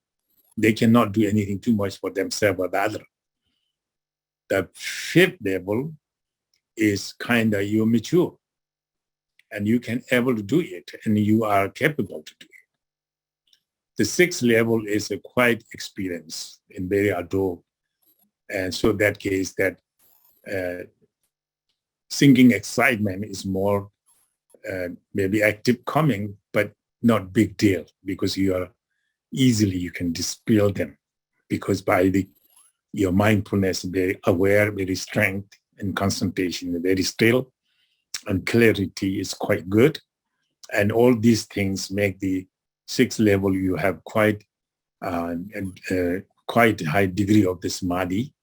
They cannot do anything too much for themselves or the other. The fifth level is kind of you're mature, and you can able to do it, and you are capable to do it. The sixth level is a quiet experience in very adult. And so that case that sinking excitement is more maybe active coming, but not big deal, because you can dispel them, because by your mindfulness, very aware, very strength and concentration, very still, and clarity is quite good. And all these things make the sixth level, you have quite high degree of the samadhi,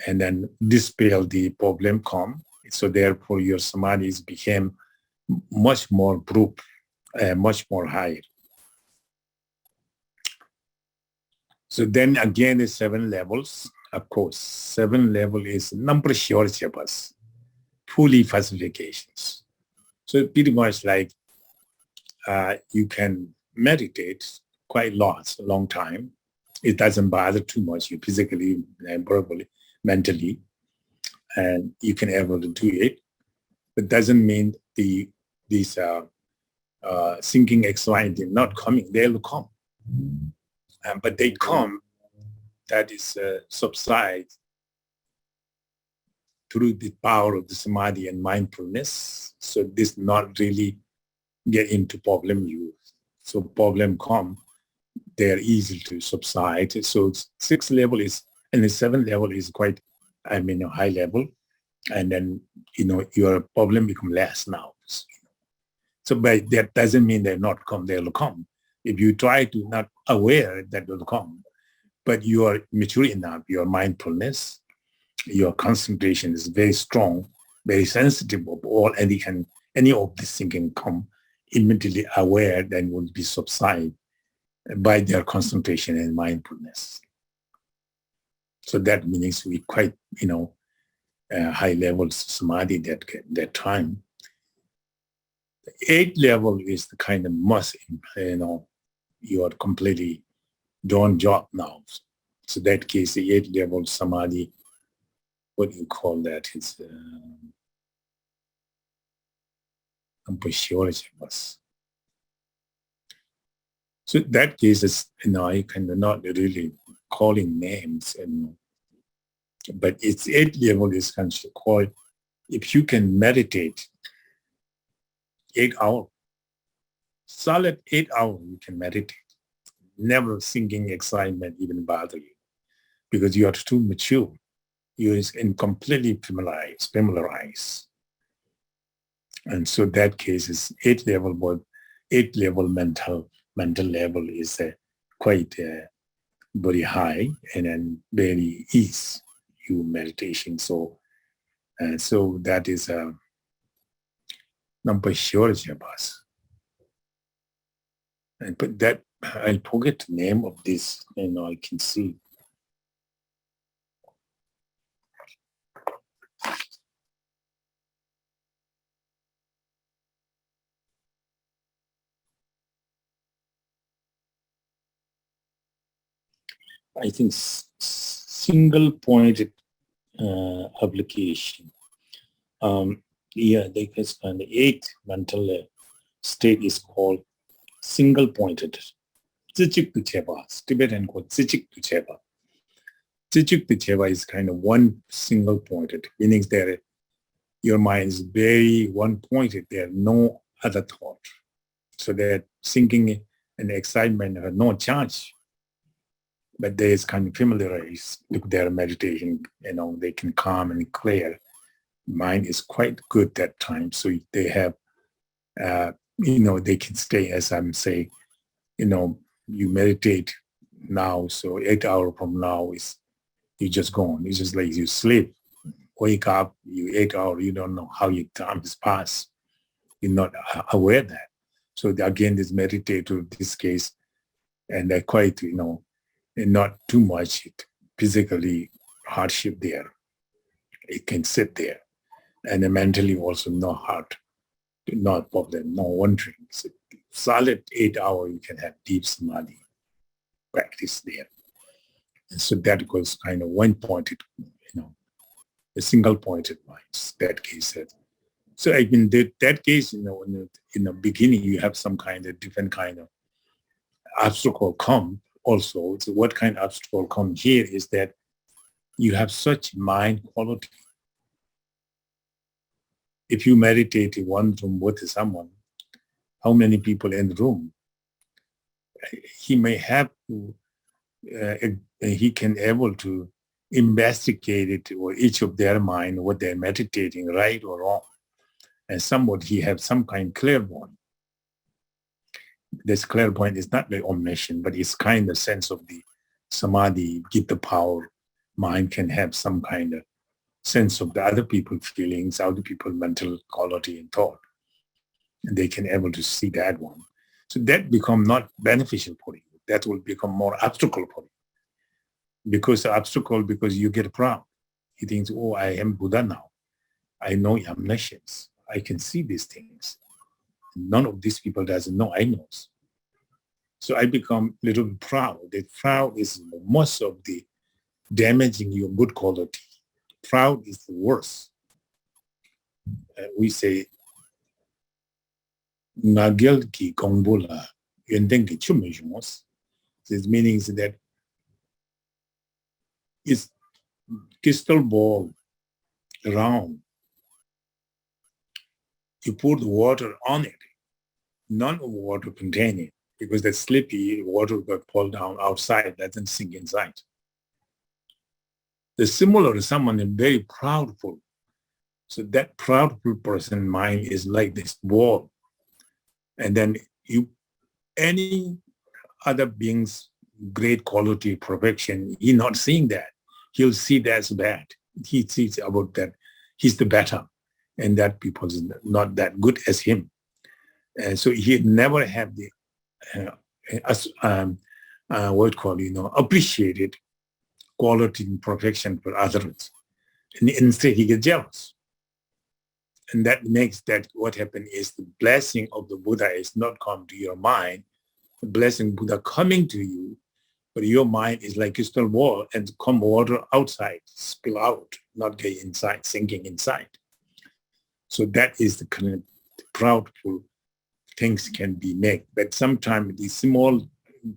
and then dispel the problem come. So therefore your samadhis became much more proof, much more higher. So then again, the 7 levels, of course, 7 level is number sure chapas, fully pacifications. So pretty much like you can meditate quite a long time. It doesn't bother too much you physically and verbally, mentally, and you can able to do it. But doesn't mean these sinking anxiety not coming. They'll come, but they come. That is subside through the power of the samadhi and mindfulness. So this not really get into problem use. So problem come, they are easy to subside. So 6 level is, and the 7 level is quite, a high level. And then, your problem become less now. So but that doesn't mean they're not come, they'll come. If you try to not aware, that will come. But you are mature enough, your mindfulness, your concentration is very strong, very sensitive of all, and any of this thing can come, immediately aware, then will be subside by their concentration and mindfulness. So that means we quite, high levels of samadhi that time. The 8th level is the kind of must, you are completely done job now. So that case, the 8th level samadhi, what do you call that? It's so that case is, I kind of not really calling names, but its 8th level is kind of called, if you can meditate 8 hours, solid 8 hours, you can meditate. Never sinking excitement even bother you, because you are too mature. You is completely familiarized. And so that case is 8th level, but 8th level mental level is quite very high, and then very easy you meditation. So so that is number sure jabas. And but that I'll forget the name of this, I can see. I think, single-pointed application. They can find the eighth mental state is called single-pointed. Zichik Tucheba, Tibetan called Zichik Tucheba. Zichik Tucheba is kind of one single-pointed, meaning that your mind is very one-pointed. There are no other thought. So that thinking and excitement are no charge. But there is kind of familiarize with their meditation, they can calm and clear. Mind is quite good that time. So if they have, they can stay, as I'm saying, you meditate now, so 8 hours from now you just gone. It's just like you sleep, wake up, you 8 hours, you don't know how your time has passed. You're not aware of that. So again, this meditator, this case, and they're quite, and not too much physically hardship there. It can sit there. And then mentally also no hard, not problem, no wandering. So solid 8 hours, you can have deep samadhi practice there. And so that goes kind of one-pointed, a single-pointed mind, that case. So I mean, that case, in the beginning, you have some kind of different kind of obstacle come also. So what kind of obstacle come here is that you have such mind quality. If you meditate in one room with someone, how many people in the room? He may have to, he can able to investigate it, or each of their mind, what they're meditating, right or wrong. And somewhat he have some kind of clairvoyant. This clairvoyant is not like omniscient, but it's kind of sense of the samadhi, give the power. Mind can have some kind of sense of the other people's feelings, other people's mental quality and thought. And they can able to see that one. So that become not beneficial for you. That will become more obstacle for you. Because you get proud. He thinks, oh, I am Buddha now. I know omniscience. I can see these things. None of these people doesn't know I know. So I become a little bit proud. That proud is most of the damaging your good quality. Proud is the worst. We say, Nagel ki kongbula yendengi chumejumos. This means that it's crystal ball round. You pour the water on it. None of water contain it, because that slippy water got pulled down outside, doesn't sink inside. The similar to someone is very proudful. So that proudful person mind is like this ball. And then any other being's great quality, perfection, he's not seeing that. He'll see that as bad. He sees about that. He's the better. And that people is not that good as him. And so he never have the, appreciated quality and perfection for others. And instead he gets jealous. And that makes that what happened is the blessing of the Buddha is not come to your mind. The blessing Buddha coming to you, but your mind is like crystal ball and come water outside, spill out, not get inside, sinking inside. So that is the kind of proudful things can be made. But sometimes the small,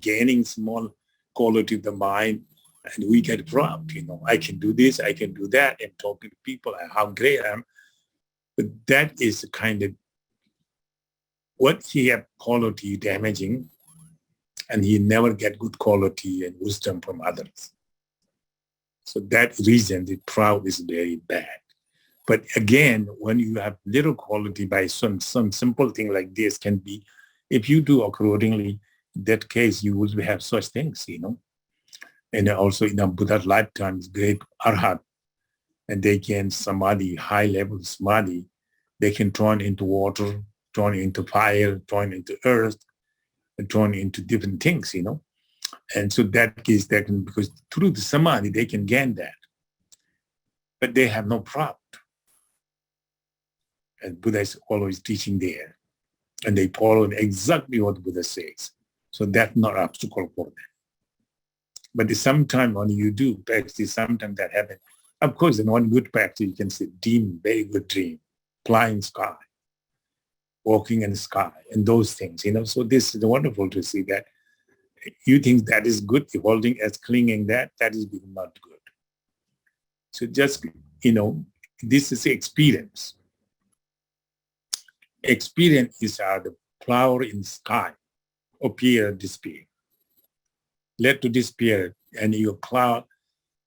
gaining small quality of the mind, and we get proud, I can do this, I can do that, and talking to people, and how great I am. But that is kind of what he have quality damaging, and he never get good quality and wisdom from others. So that reason, the proud is very bad. But again, when you have little quality by some simple thing like this can be, if you do accordingly, in that case, you will have such things, And also in a Buddha's lifetime, great arhat, and they can samadhi, high level samadhi, they can turn into water, turn into fire, turn into earth, and turn into different things, And so that case, because through the samadhi, they can gain that. But they have no pride. And Buddha is always teaching there. And they follow exactly what Buddha says. So that's not an obstacle for them. But sometimes when you do practice, sometimes that happens. Of course, in one good practice, you can say dream, very good dream, flying sky, walking in the sky, and those things, So this is wonderful to see that you think that is good, holding as clinging that is not good. So just, this is experience. Experience is the flower in the sky, appear, disappear. Let to disappear, and your cloud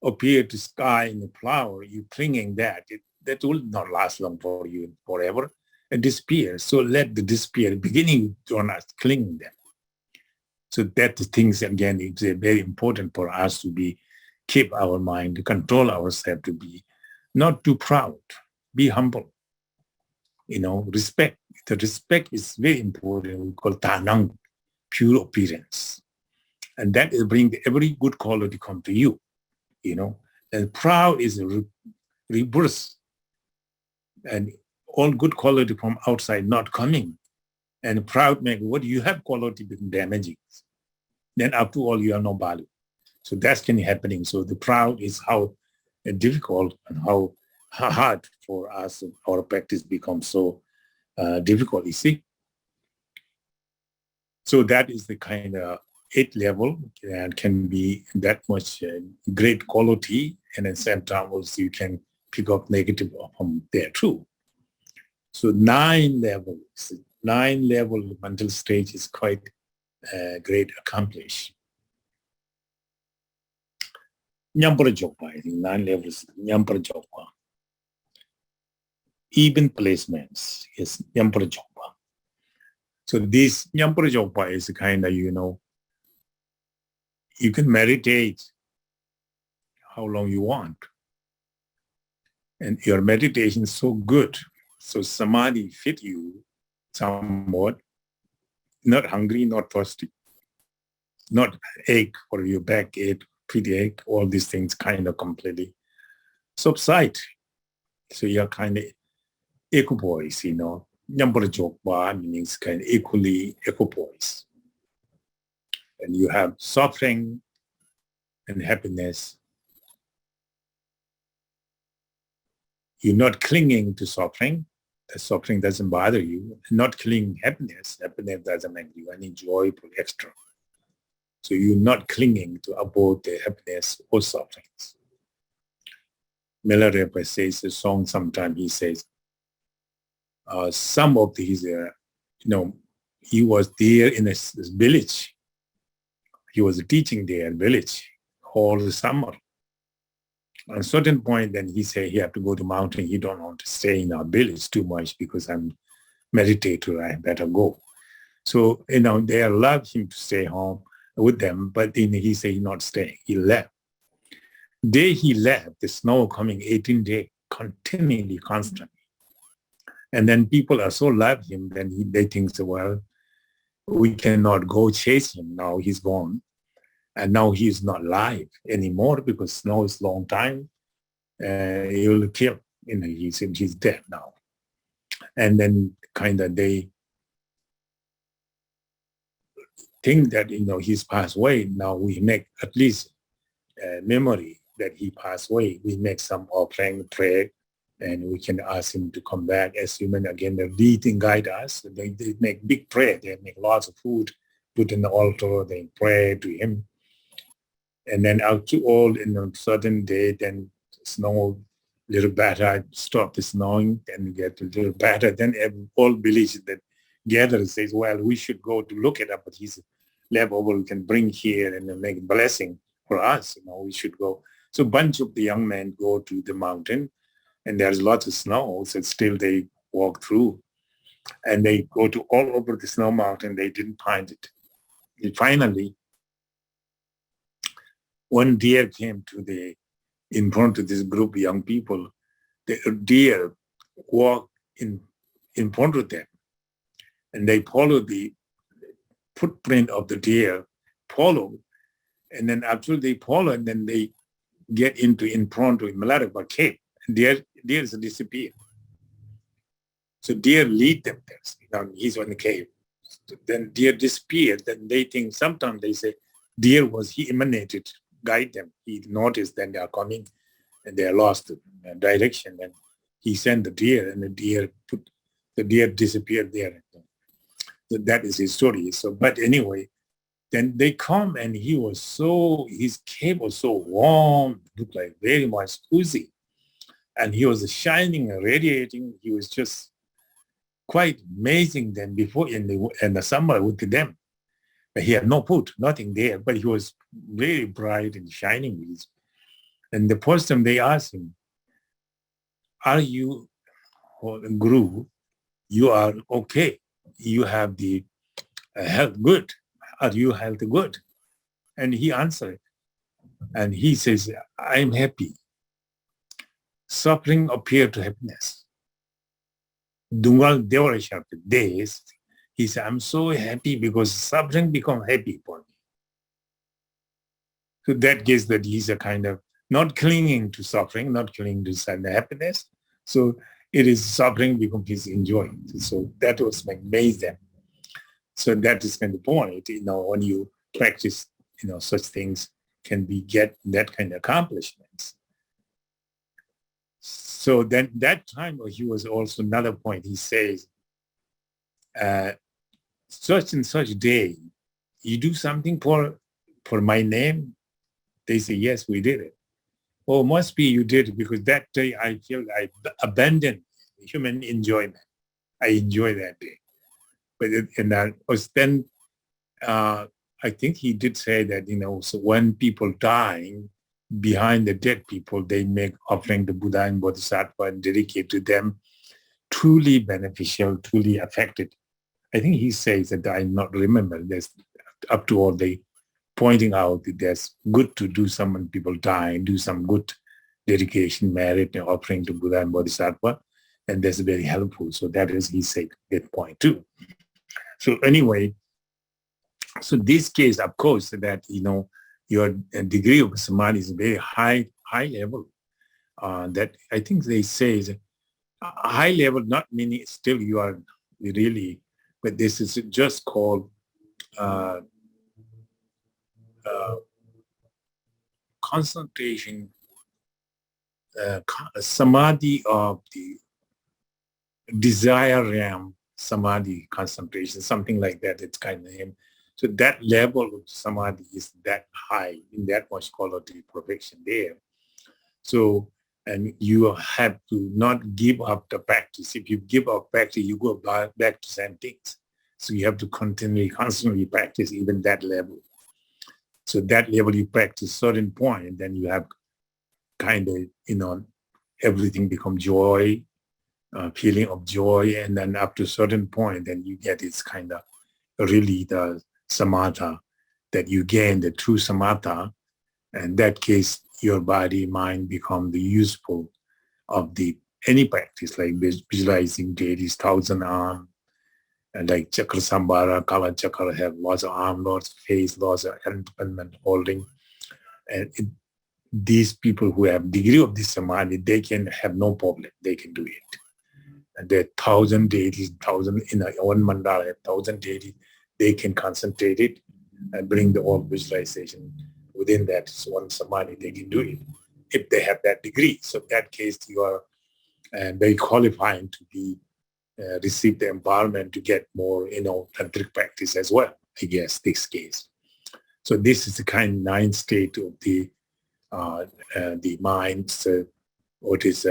appear to sky in the flower, you clinging that, that will not last long for you forever. It disappears. So let the disappear. Beginning, do not cling them. So that things, again, it's very important for us to keep our mind, to control ourselves, to be not too proud, be humble. Respect. The respect is very important. We call tanang, pure appearance. And that will bring every good quality come to you, And proud is a reverse. And all good quality from outside not coming. And proud make what you have quality become damaging. Then after all, you have no value. So that's can happening. So the proud is how difficult and how hard for us, our practice becomes so difficult, you see. So that is the kind of 8th level, and can be that much great quality, and at the same time also you can pick up negative from there too. So 9 levels, 9 level mental stage is quite great accomplish. Nyampara Jokpa, I think 9 levels, Nyampara Jokpa. Even placements is Nyampara Jokpa. So this Nyampara Jokpa is kind of, you can meditate how long you want. And your meditation is so good. So samadhi fit you somewhat, not hungry, not thirsty, not ache for your back ache, feet ache, all these things kind of completely subside. So you're kind of equipoise, Nyambara Jokpa means kind of equally equipoise. And you have suffering and happiness. You're not clinging to suffering. The suffering doesn't bother you. Not clinging happiness. Happiness doesn't make you any joyful extra. So you're not clinging to avoid the happiness or sufferings. Milarepa says a song sometime, he says, some of his, he was there in a village. He was teaching there in village all the summer. At a certain point, then he said he had to go to mountain. He don't want to stay in our village too much because I'm meditator. I better go. So, they allowed him to stay home with them, but then he said he's not staying. He left. Day he left, the snow coming 18 days, continually, constantly. And then people are so love him, then they think, so, well, we cannot go chase him. Now he's gone. And now he's not alive anymore because snow is long time. He will kill. He's dead now. And then kind of they think that, he's passed away. Now we make at least memory that he passed away. We make some offering, prayer, and we can ask him to come back as human again. The leading guide us. They make big prayer. They make lots of food, put in the altar. They pray to him. And then out to all in a certain day, then snow little better, stop the snowing, then get a little better. Then all village that gather says, well, we should go to look it up, but he's left over, we can bring here and make a blessing for us. We should go. So a bunch of the young men go to the mountain, and there's lots of snow, so still they walk through. And they go to all over the snow mountain, they didn't find it. And finally, one deer came in front of this group of young people. The deer walked in front of them, and they followed the footprint of the deer, and then after they follow, and then they get in front of Milarepa cave, and deers disappear. So deer lead them there. Now he's in the cave. Then deer disappeared. Then they think, sometimes they say, deer he emanated guide them. He noticed that they are coming and they are lost direction. And he sent the deer, and the deer disappeared there. So that is his story. So, but anyway, then they come, and his cave was so warm, looked like very much cozy. And he was shining and radiating. He was just quite amazing than before in the summer with them. But he had no food, nothing there, but he was very bright and shining. And the first time they asked him, are you, Guru, you are okay? You have the health good? Are you health good? And he answered, and he says, I'm happy. Suffering appeared to happiness. Dungal Devarashak days, he said, I'm so happy because suffering become happy for me. So that gives that he's a kind of not clinging to suffering, not clinging to happiness. So it is suffering because he's enjoying. So that was amazing. So that is kind of point, when you practice, such things can get that kind of accomplishments. So then that time he was also another point. He says, such and such day, you do something for my name? They say, yes, we did it. Oh, must be you did it because that day I feel I abandoned human enjoyment. I enjoy that day. But then I think he did say that, so when people dying, behind the dead people, they make offering to Buddha and Bodhisattva and dedicate to them, truly beneficial, truly affected. I think he says that I not remember. There's up to all they pointing out that there's good to do some when people die, do some good dedication, merit, and offering to Buddha and Bodhisattva, and that's very helpful. So that is, he said, that point too. So anyway, so this case, of course, that, your degree of samadhi is very high level. That I think they say is a high level, not meaning still you are really, but this is just called concentration, samadhi of the desire realm, samadhi concentration, something like that. It's kind of him. So that level of samadhi is that high, in that much quality perfection there. So, and you have to not give up the practice. If you give up practice, you go back to same things. So you have to constantly practice even that level. So that level you practice certain point, and then you have kind of, everything become joy, feeling of joy, and then up to a certain point, then you get this kind of really the samatha that you gain, the true samatha. And that case, your body, mind become the useful of any practice, like visualizing deities, 1,000 arms, and like Chakra Sambhara, Kala Chakra have lots of arms, lots of face, lots of implement holding. And these people who have degree of this samadhi, they can have no problem. They can do it. And there are 1,000 deities, 1,000 in one mandala, 1,000 deities. They can concentrate it and bring the whole visualization within that one samadhi. They can do it if they have that degree. So in that case, you are very qualifying to be receive the empowerment to get more, tantric practice as well. I guess this case. So this is the kind of ninth state of the mind. So what is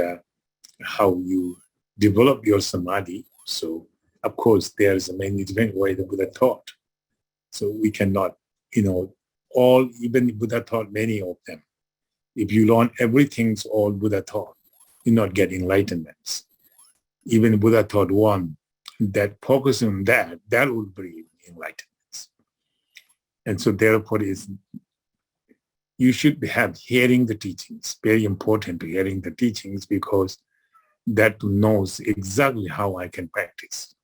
how you develop your samadhi. So of course, there's a many different ways the Buddha taught. So we cannot, even Buddha taught many of them. If you learn everything's all Buddha taught, you not get enlightenments. Even Buddha taught one, that focus on that will bring enlightenments. And so therefore you should have hearing the teachings. Very important to hearing the teachings, because that knows exactly how I can practice.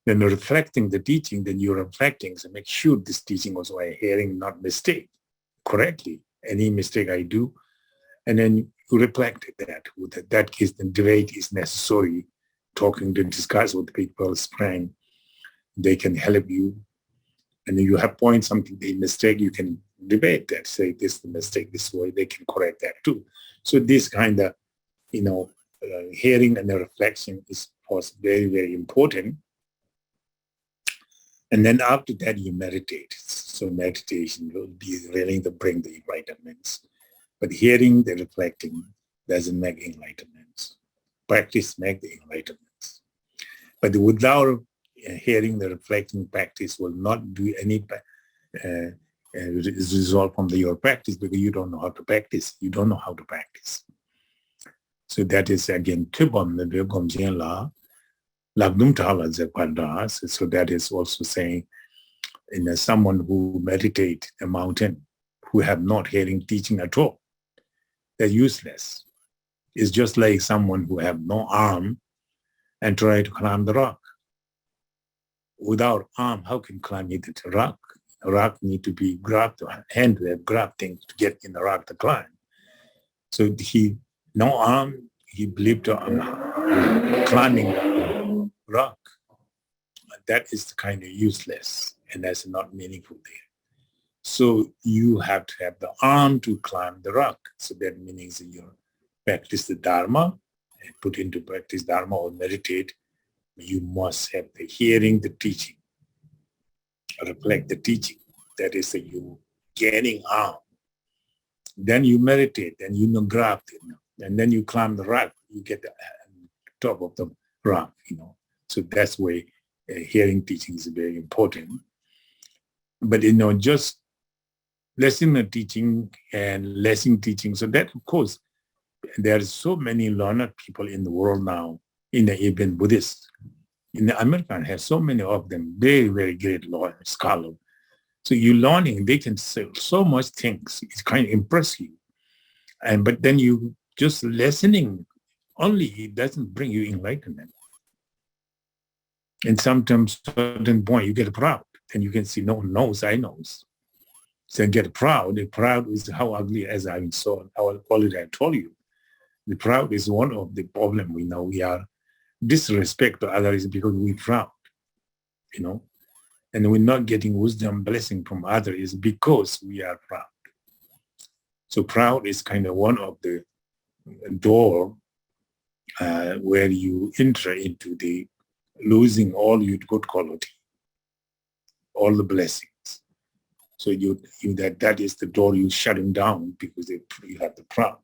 Then reflecting the teaching, then you're reflecting, so make sure this teaching also I hearing, not mistake correctly. Any mistake I do, and then you reflect that. With that case, then debate is necessary. Talking to discuss with people, friend, they can help you. And if you have point something they mistake, you can debate that, say this is the mistake, this way they can correct that too. So this kind of, hearing and the reflection is, of course, very, very important. And then after that, you meditate. So meditation will be really to bring the enlightenments. But hearing, the reflecting doesn't make enlightenments. Practice make the enlightenments. But without hearing, the reflecting practice will not do any result from your practice, because you don't know how to practice. You don't know how to practice. So that is again tibon the gomjian la lagdum tala zekwanda. So that is also saying, someone who meditate a mountain, who have not hearing teaching at all, they're useless. It's just like someone who have no arm and try to climb the rock. Without arm, how can climb it the rock? A rock need to be grabbed, hand to have grabbed things to get in the rock to climb. So he no arm, he believed on climbing the rock. That is kind of useless, and that's not meaningful there. So you have to have the arm to climb the rock. So that means you practice the Dharma, and put into practice Dharma or meditate. You must have the hearing, the teaching, reflect the teaching. That is you gaining arm. Then you meditate, and you grab it, and then you climb the rock. You get the top of the rock, So that's why hearing teaching is very important. But just lesson teaching and lesson teaching. So that, of course, there are so many learned people in the world now, even Buddhists. In the American, has so many of them, very, very great lawyers, scholars. So you learning, they can say so much things. It's kind of impress you. But then you just listening only, it doesn't bring you enlightenment. And sometimes at a certain point you get proud, and you can see no one knows, I knows. So get proud. The proud is how ugly, as I saw, already I told you. The proud is one of the problem we know. We are disrespect to others because we're proud, and we're not getting wisdom, blessing from others because we are proud. So proud is kind of one of the door where you enter into the losing all your good quality, all the blessings. So that is the door you shutting down because you have the proud.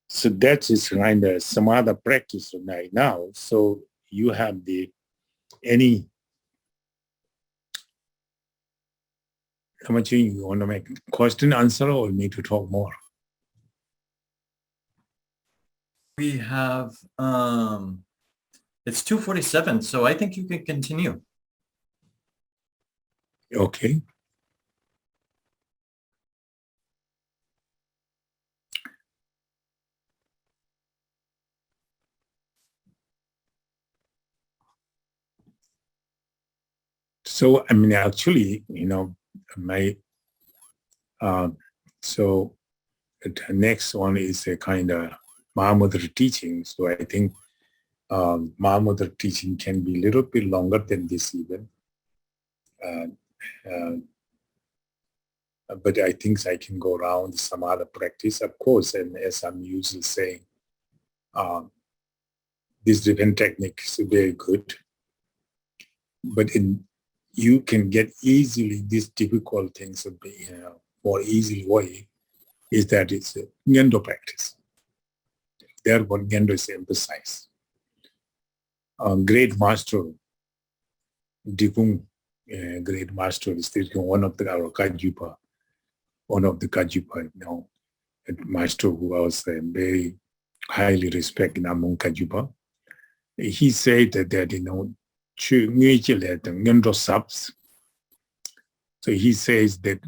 So that is kind of some other practice right now. So you have any, how much you want to make question, answer, or need to talk more? We have, it's 2:47, so I think you can continue. Okay. So, actually, so the next one is a kind of Mahamudra teaching. So I think Mahamudra teaching can be a little bit longer than this even. But I think I can go around some other practice, of course, and as I'm usually saying, this different technique is very good. But you can get easily these difficult things more easily way is that it's a Ngendo practice. Therefore, Ngendo is emphasized. Great master, Dikung, great master is one of our Kajupa, a master who was very highly respected among Kajupa. He said that, so he says that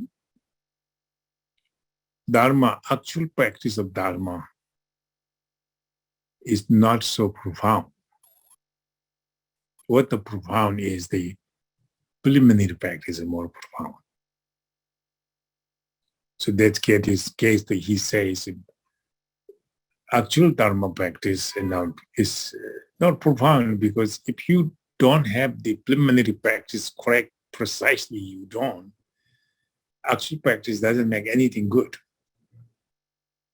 Dharma, actual practice of Dharma is not so profound. What the profound is, the preliminary practice is more profound. So that's his case that he says actual Dharma practice is not profound, because if you don't have the preliminary practice correct precisely, you don't. actual practice doesn't make anything good.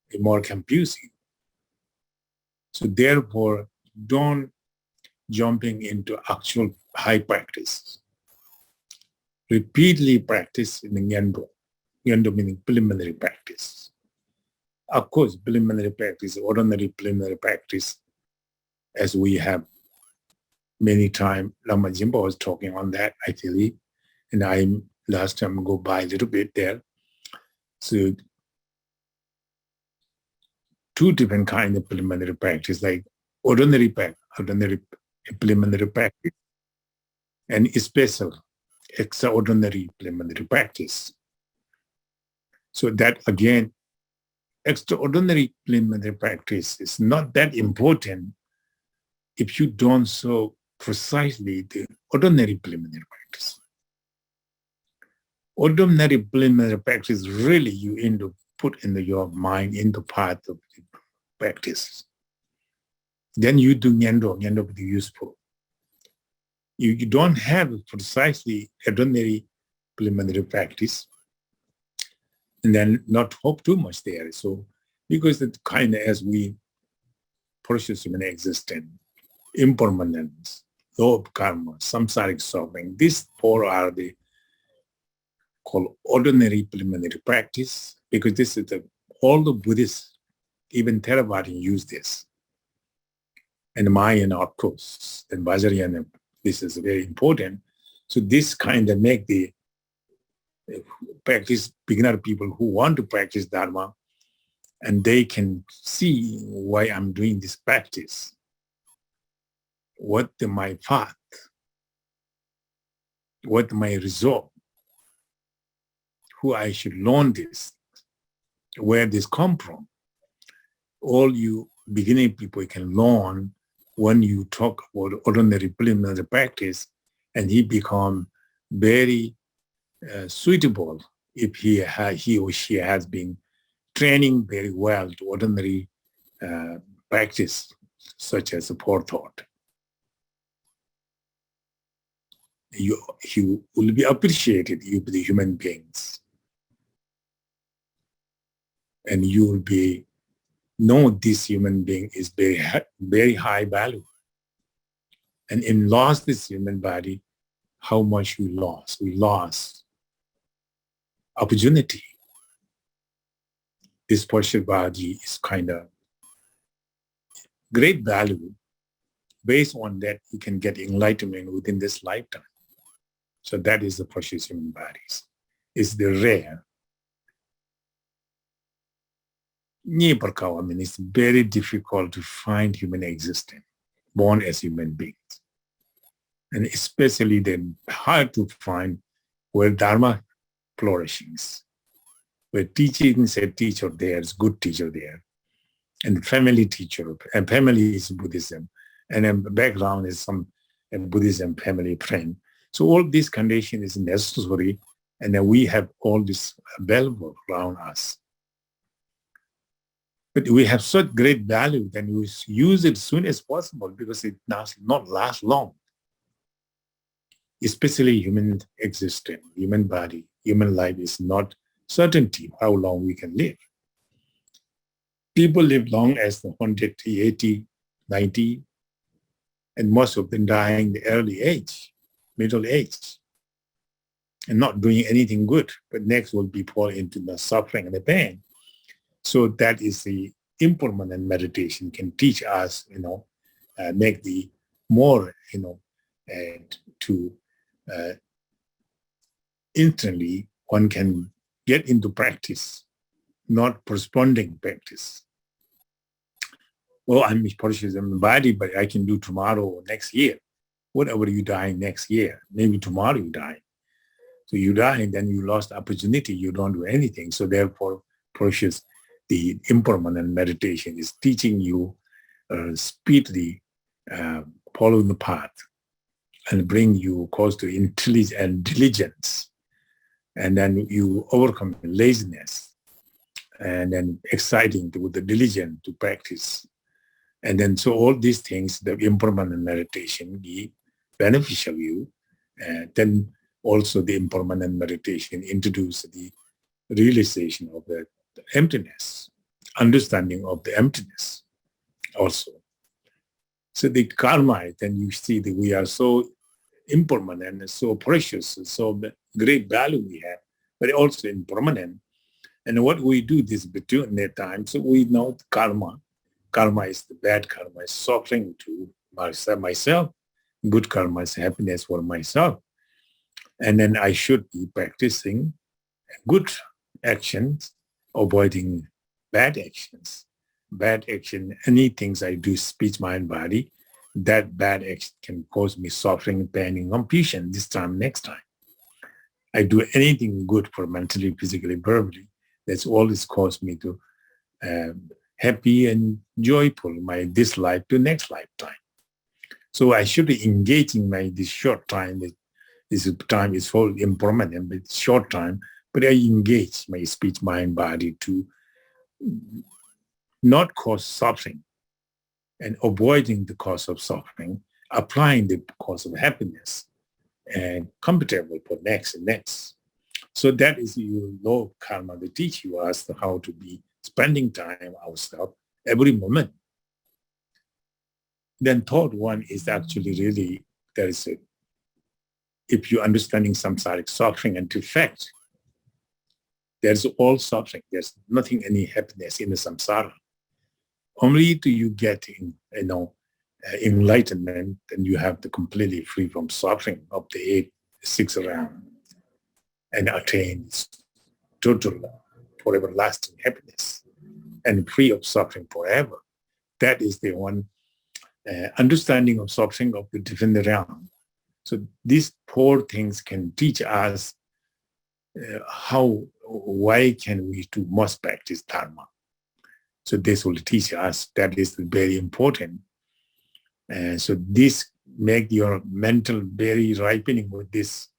It's more confusing. So therefore, don't jumping into actual high practice. Repeatedly practice in the Nyendo. Nyendo meaning preliminary practice. Of course, preliminary practice, ordinary preliminary practice, as we have many times. Lama Jimbo was talking on that, actually, and I last time go by a little bit there. So two different kinds of preliminary practice, like ordinary preliminary practice, and special, extraordinary preliminary practice. So that again, extraordinary preliminary practice is not that important if you don't so precisely the ordinary preliminary practice. Ordinary preliminary practice really you end up put in your mind in the path of the practice. Then you do Nyendo will be useful. You don't have precisely ordinary preliminary practice, and then not hope too much there. So because the kind of as we process human existence, impermanence, law of karma, samsaric suffering, these four are the called ordinary preliminary practice, because this is all the Buddhists, even Theravada use this. And Mayan, of course, and Vajrayana, this is very important. So this kind of make the practice beginner people who want to practice Dharma, and they can see why I'm doing this practice. What my path, what my result, who I should learn this, where this come from. All you beginning people can learn when you talk about ordinary preliminary practice, and he become very suitable if he or she has been training very well to ordinary practice, such as the forethought. You will be appreciated, you be the human beings. And you will be know this human being is very high value. And in lost this human body, how much we lost. We lost opportunity. This partial body is kind of great value. Based on that, you can get enlightenment within this lifetime. So that is the precious human bodies. It's the rare. I mean, it's very difficult to find human existence, born as human beings. And especially then hard to find where Dharma flourishes, where teaching is a teacher there, is good teacher there, and family teacher, and family is Buddhism, and then background is some Buddhism family friend. So all this condition is necessary, and then we have all this available around us. But we have such great value, then we use it as soon as possible because it does not last long. Especially human existence, human body, human life is not certainty how long we can live. People live long as 180, 90, and most of them dying the early age, middle age, and not doing anything good, but next will be fall into the suffering and the pain. So that is the impermanent meditation can teach us, make the more, to instantly one can get into practice, not postponing practice. Well, I'm conscious of my body, but I can do tomorrow or next year. Whatever you die next year, maybe tomorrow you die. So you die and then you lost opportunity, you don't do anything. So therefore, precious, the impermanent meditation is teaching you speedily follow the path and bring you close to intelligence and diligence. And then you overcome laziness and then exciting with the diligence to practice. And then so all these things, the impermanent meditation be beneficial you. And then also the impermanent meditation introduce the realization of the emptiness, understanding of the emptiness also. So the karma, then you see that we are so impermanent and so precious, and so great value we have, but also impermanent. And what we do this between that time, so we know karma. Karma is the bad karma, is suffering to myself. Good karma is happiness for myself. And then I should be practicing good actions, avoiding bad actions. Bad action, any things I do, speech, mind, body, that bad action can cause me suffering, pain, and confusion this time, next time. I do anything good for mentally, physically, verbally, that's always caused me to happy and joyful my this life to next lifetime. So I should engage in my this short time. This time is so impermanent, but short time. But I engage my speech, mind, body to not cause suffering and avoiding the cause of suffering, applying the cause of happiness and comfortable for next and next. So that is your law of karma. They teach you us how to be spending time ourselves every moment. Then third one is actually really, there is a, if you're understanding samsaric suffering and defect, there's all suffering. There's nothing, any happiness in the samsara. Only do you get enlightenment, and you have the completely free from suffering of the six realm and attain total forever lasting happiness and free of suffering forever. That is the one understanding of suffering of the different realm. So these four things can teach us why can we do must practice dharma. So this will teach us that is very important. So this make your mental very ripening with this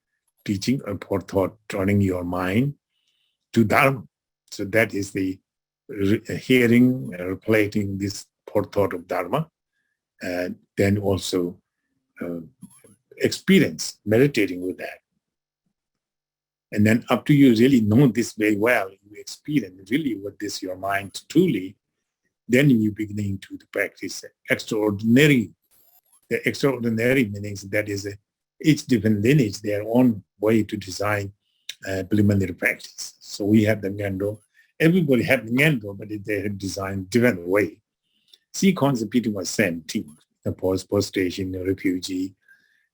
teaching or thought, turning your mind to dharma. So that is the hearing, reflecting this thought of dharma, and then also experience, meditating with that. And then after you really know this very well, you experience really what this your mind truly, then you beginning to practice extraordinary. The extraordinary meanings that is each different lineage, their own way to design preliminary practice. So we have the Ngendo. Everybody have the Ngendo, but they have designed different way. Sequence repeating was same thing. The post-station, refugee,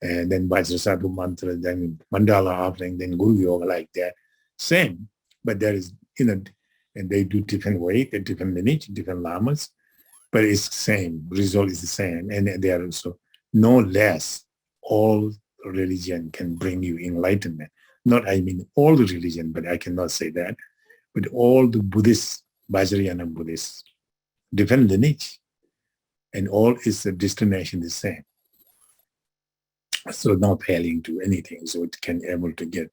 and then Vajrasattva mantra, then mandala offering, then Guru Yoga like that. Same, but there is, and they do different way, the different lineage, different lamas, but it's the same, result is the same. And they are also no less, all religion can bring you enlightenment. Not, I mean, all the religion, but I cannot say that, but all the Buddhists, Vajrayana Buddhists, different lineage, and all is the destination the same. So not failing to anything, so it can able to get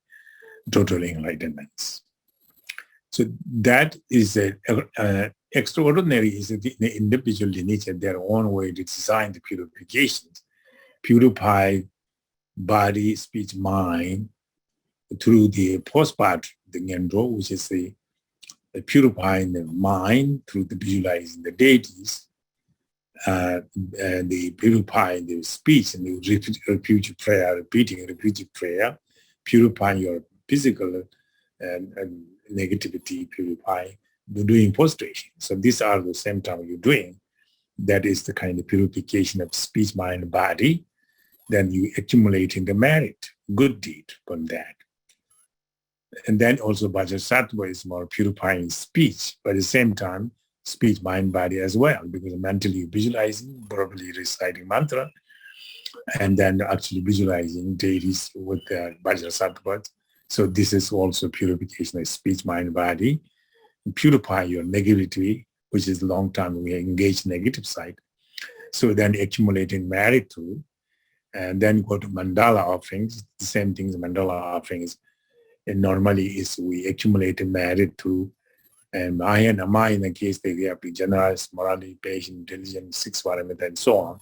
total enlightenment. So that is extraordinary is the individual lineage and their own way to design the purifications, purify body, speech, mind through the postpart, the Ngendo, which is the purifying the mind through the visualizing the deities, and the purifying the speech and the refuge prayer, repeating refuge prayer, purifying your physical and negativity, purifying, doing prostration. So these are the same time you're doing. That is the kind of purification of speech, mind, body. Then you accumulating the merit, good deed from that. And then also Vajrasattva is more purifying speech, but at the same time, speech, mind, body as well, because mentally visualizing, verbally reciting mantra, and then actually visualizing deities with the Vajrasattva. So this is also purification of speech, mind, body. Purify your negativity, which is long time we engage negative side. So then accumulating merit too, and then go to mandala offerings. The same thing as mandala offerings. And normally is we accumulate merit through and Maya and Ama in the case they have to be generous, morality, patient, intelligence, six parameter, and so on.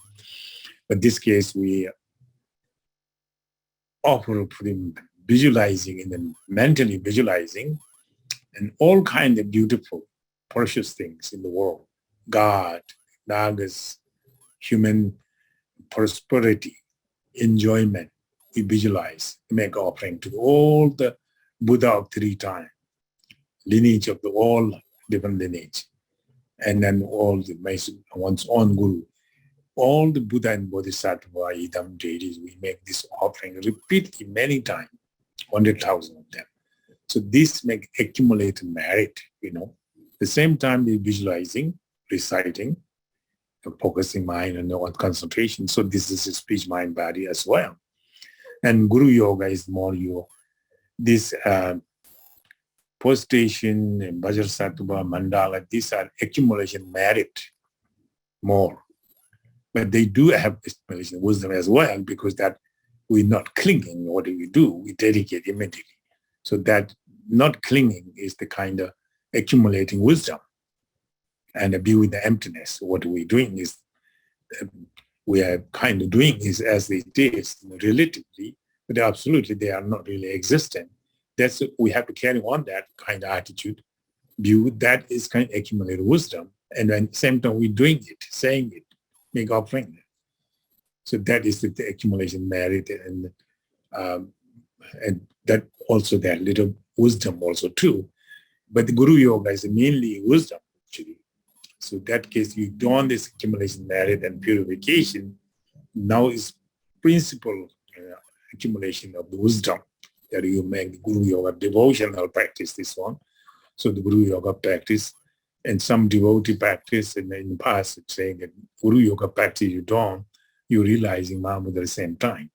But this case we offer for them visualizing and then mentally visualizing and all kinds of beautiful, precious things in the world. God, Nagas, human prosperity, enjoyment. We visualize, make offering to all the Buddha of 3 times, lineage of the all different lineage, and then all the one's own guru. All the Buddha and Bodhisattva, Idam deities, we make this offering repeatedly many times, 100,000 of them. So this make accumulated merit, The same time we're visualizing, reciting, focusing mind and on concentration. So this is a speech, mind, body as well. And Guru Yoga is more this postation, Vajrasattva, Mandala, these are accumulation merit more. But they do have accumulation wisdom as well, because that we're not clinging. What do? We dedicate immediately. So that not clinging is the kind of accumulating wisdom. And a view in the emptiness. What we're doing is, we are kind of doing is as it is, relatively, but absolutely they are not really existent. That's, we have to carry on that kind of attitude, view that is kind of accumulated wisdom. And then same time we're doing it, saying it, make offering. So that is the accumulation merit, and that also that little wisdom also too. But the Guru Yoga is mainly wisdom, actually. So in that case, you done this accumulation merit and purification. Now is principal accumulation of the wisdom that you make the Guru Yoga devotional practice, this one. So the Guru Yoga practice, and some devotee practice, and in the past it's saying that Guru Yoga practice you don't, you're realizing Mahamudra at the same time.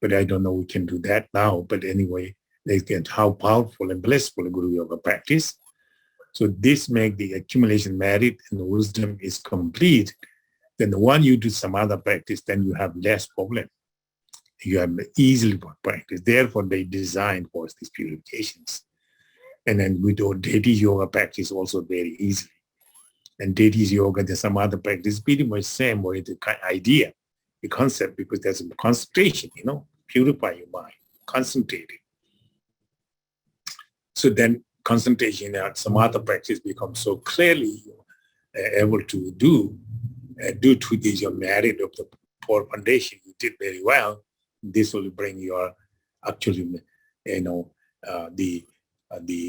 But I don't know we can do that now. But anyway, they get how powerful and blissful Guru Yoga practice. So this make the accumulation merit and the wisdom is complete. Then the one you do some other practice, then you have less problem. You have easily practice. Therefore, they designed for these purifications. And then we do deity yoga practice also very easily. And deities yoga, there's some other practice, pretty much same way, the idea, the concept, because there's a concentration, purify your mind, concentrate it. So then concentration and some other practice becomes so clearly able to do due to this your merit of the poor foundation. You did very well. This will bring your actually, the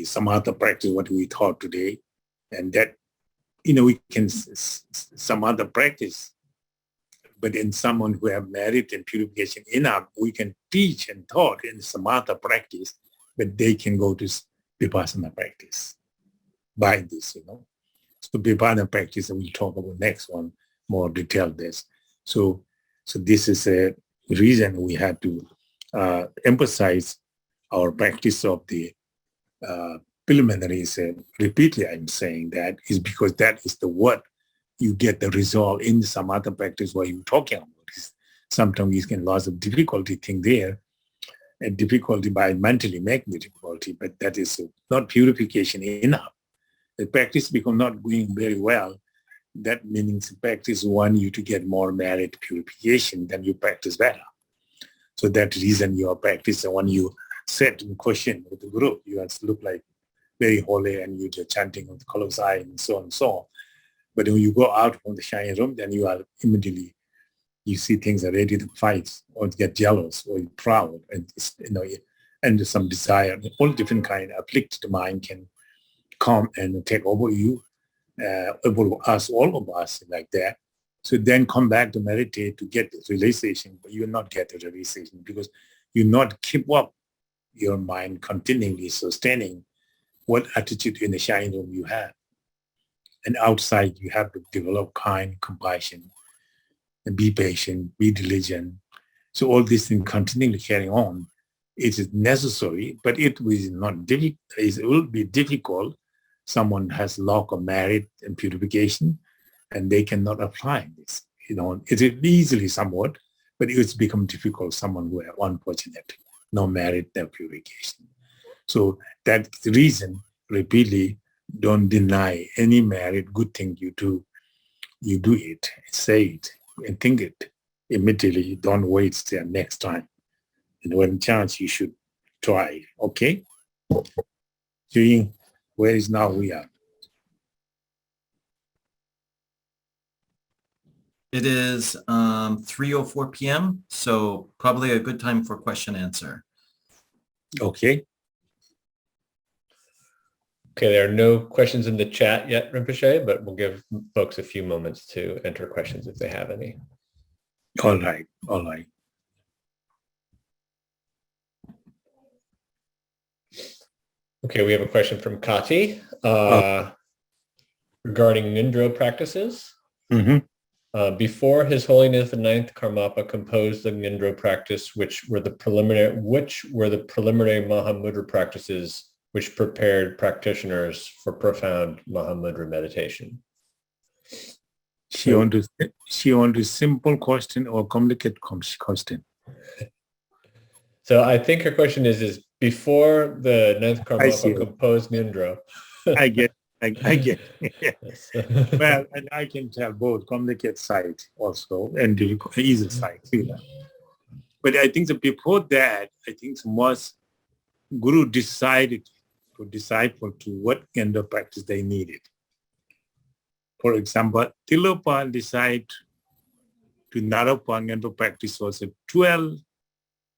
samatha practice, what we taught today, and that, we can some other practice, but in someone who have merit and purification enough, we can teach and taught in samatha practice, but they can go to Vipassana practice by this, So Vipassana practice, and we'll talk about next one, more detailed this. So this is a reason we had to emphasize our practice of the preliminaries. Repeatedly, I'm saying that is because that is the what you get the result in the samatha practice what you're talking about. Sometimes you can lots of difficulty thing there, and difficulty by mentally making the difficulty, but that is not purification enough. The practice become not going very well. That means practice want you to get more merit purification, then you practice better. So that reason your practice, when you set in question with the group, you have to look like very holy and you're just chanting on the color's eye and so on and so on. But when you go out from the shining room, then you are immediately, you see things are ready to fight or to get jealous or proud, and and some desire. All different kind of afflicted mind can come and take over you, over us, all of us like that. So then come back to meditate to get this realization, but you will not get the realization because you not keep up your mind continually sustaining what attitude in the shining room you have. And outside you have to develop kind, compassion, and be patient, be diligent. So all these things continually carrying on. It is necessary, but it will not difficult. It will be difficult. Someone has lack of merit and purification, and they cannot apply this. It is easily somewhat, but it's become difficult. Someone who are unfortunate, no merit, no purification. So that's the reason. Repeatedly, don't deny any merit, good thing you do. You do it, say it, and think it immediately. Don't wait till next time. And when chance, you should try. Okay. Where is now we are? It is 3:04 p.m., so probably a good time for question answer. Okay. Okay, there are no questions in the chat yet, Rinpoche, but we'll give folks a few moments to enter questions if they have any. All right. All right. Okay, we have a question from Kati regarding Nindro practices. Mm-hmm. Before His Holiness the Ninth Karmapa composed the Nindro practice, which were the preliminary Mahamudra practices which prepared practitioners for profound Mahamudra meditation. She want a simple question or complicated question? So I think her question is before the Ninth Karmapa composed Nindro. I get. Well, and I can tell both complicated side also and difficult, easy side. But I think that before that, I think most Guru decided for disciple to what kind of practice they needed. For example, Tilopa decided to Naropa kind of practice was a 12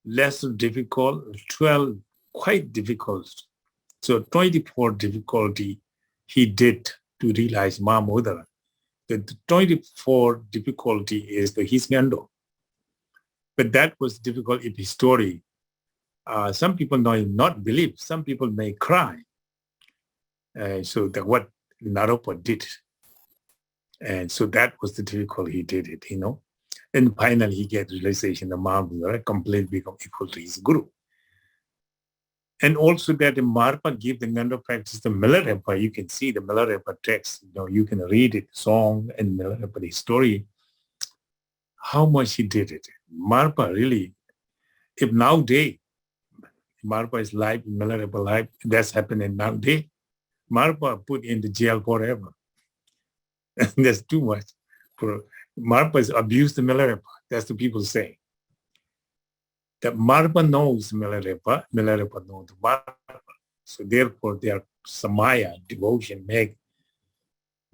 less difficult, 12 quite difficult. So 24 difficulty he did to realize Mahamudra. The 24 difficulty is the his Ngendo. But that was difficult in his story. Some people might not believe. Some people may cry. So that what Naropa did. And so that was the difficult he did it, And finally he get realization of Mahamudra, completely become equal to his Guru. And also that the Marpa give the Ngendo practice, the Milarepa, you can see the Milarepa text, you can read it, song and Milarepa, the story, how much he did it. Marpa really, if nowadays, Marpa is live, Milarepa live, that's happening nowadays, Marpa put in the jail forever. And that's too much. Marpa is abused the Milarepa, that's the people say. That Marpa knows Milarepa knows Marpa. So therefore their samaya, devotion, make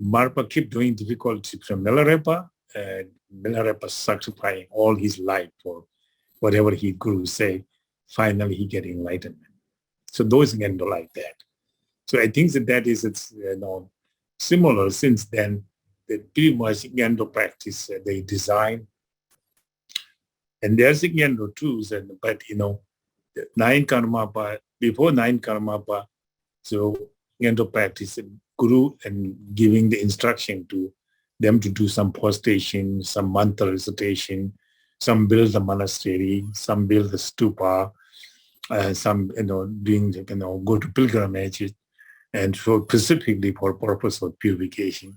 Marpa keep doing difficulty from Milarepa, and Milarepa sacrificing all his life for whatever he Guru say, finally he get enlightenment. So those again do like that. So I think that is similar since then, that pretty much Ngendo practice they design. And there's a Ngendo too, but the Ninth Karmapa, before Ninth Karmapa, so Ngendo practice, Guru and giving the instruction to them to do some postation, some mantra recitation, some build the monastery, some build the stupa, some doing go to pilgrimages, and specifically for purpose of purification.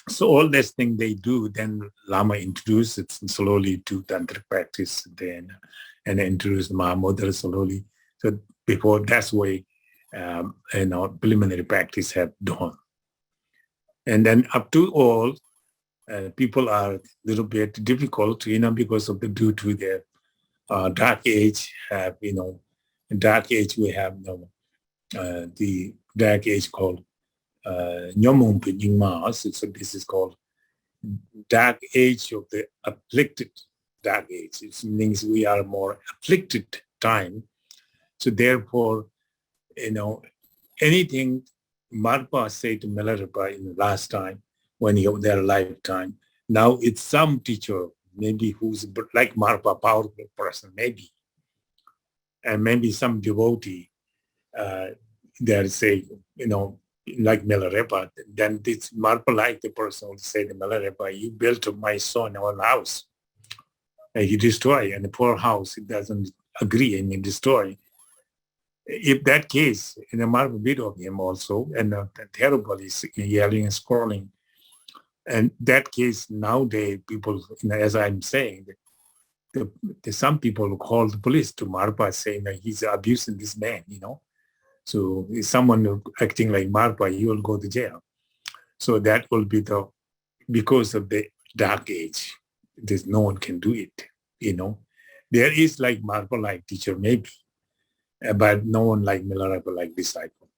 So all this thing they do, then Lama introduced it slowly to tantric practice, then and introduced Mahamudra slowly. So before that's way, preliminary practice have done. And then up to all, people are a little bit difficult, because of due to their dark age. Dark age we have the dark age called Nyomung Pinyin Mars. So this is called dark age of the afflicted dark age. It means we are more afflicted time. So therefore, anything Marpa said to Milarepa in the last time when he was their lifetime, now it's some teacher, maybe who's like Marpa, powerful person, maybe. And maybe some devotee, they'll say, like Milarepa, then this Marpa like the person will say to Milarepa, you built my son our house. And he destroy, and the poor house, it doesn't agree and he destroy. If that case, in the Marpa beat of him also, and terrible is yelling and scrolling. And that case nowadays, people, as I'm saying, some people call the police to Marpa saying that he's abusing this man, So if someone acting like Marpa, he will go to jail. So that will be because of the dark age. There's no one can do it, There is like Marpa like teacher maybe, but no one like Milarepa like disciple.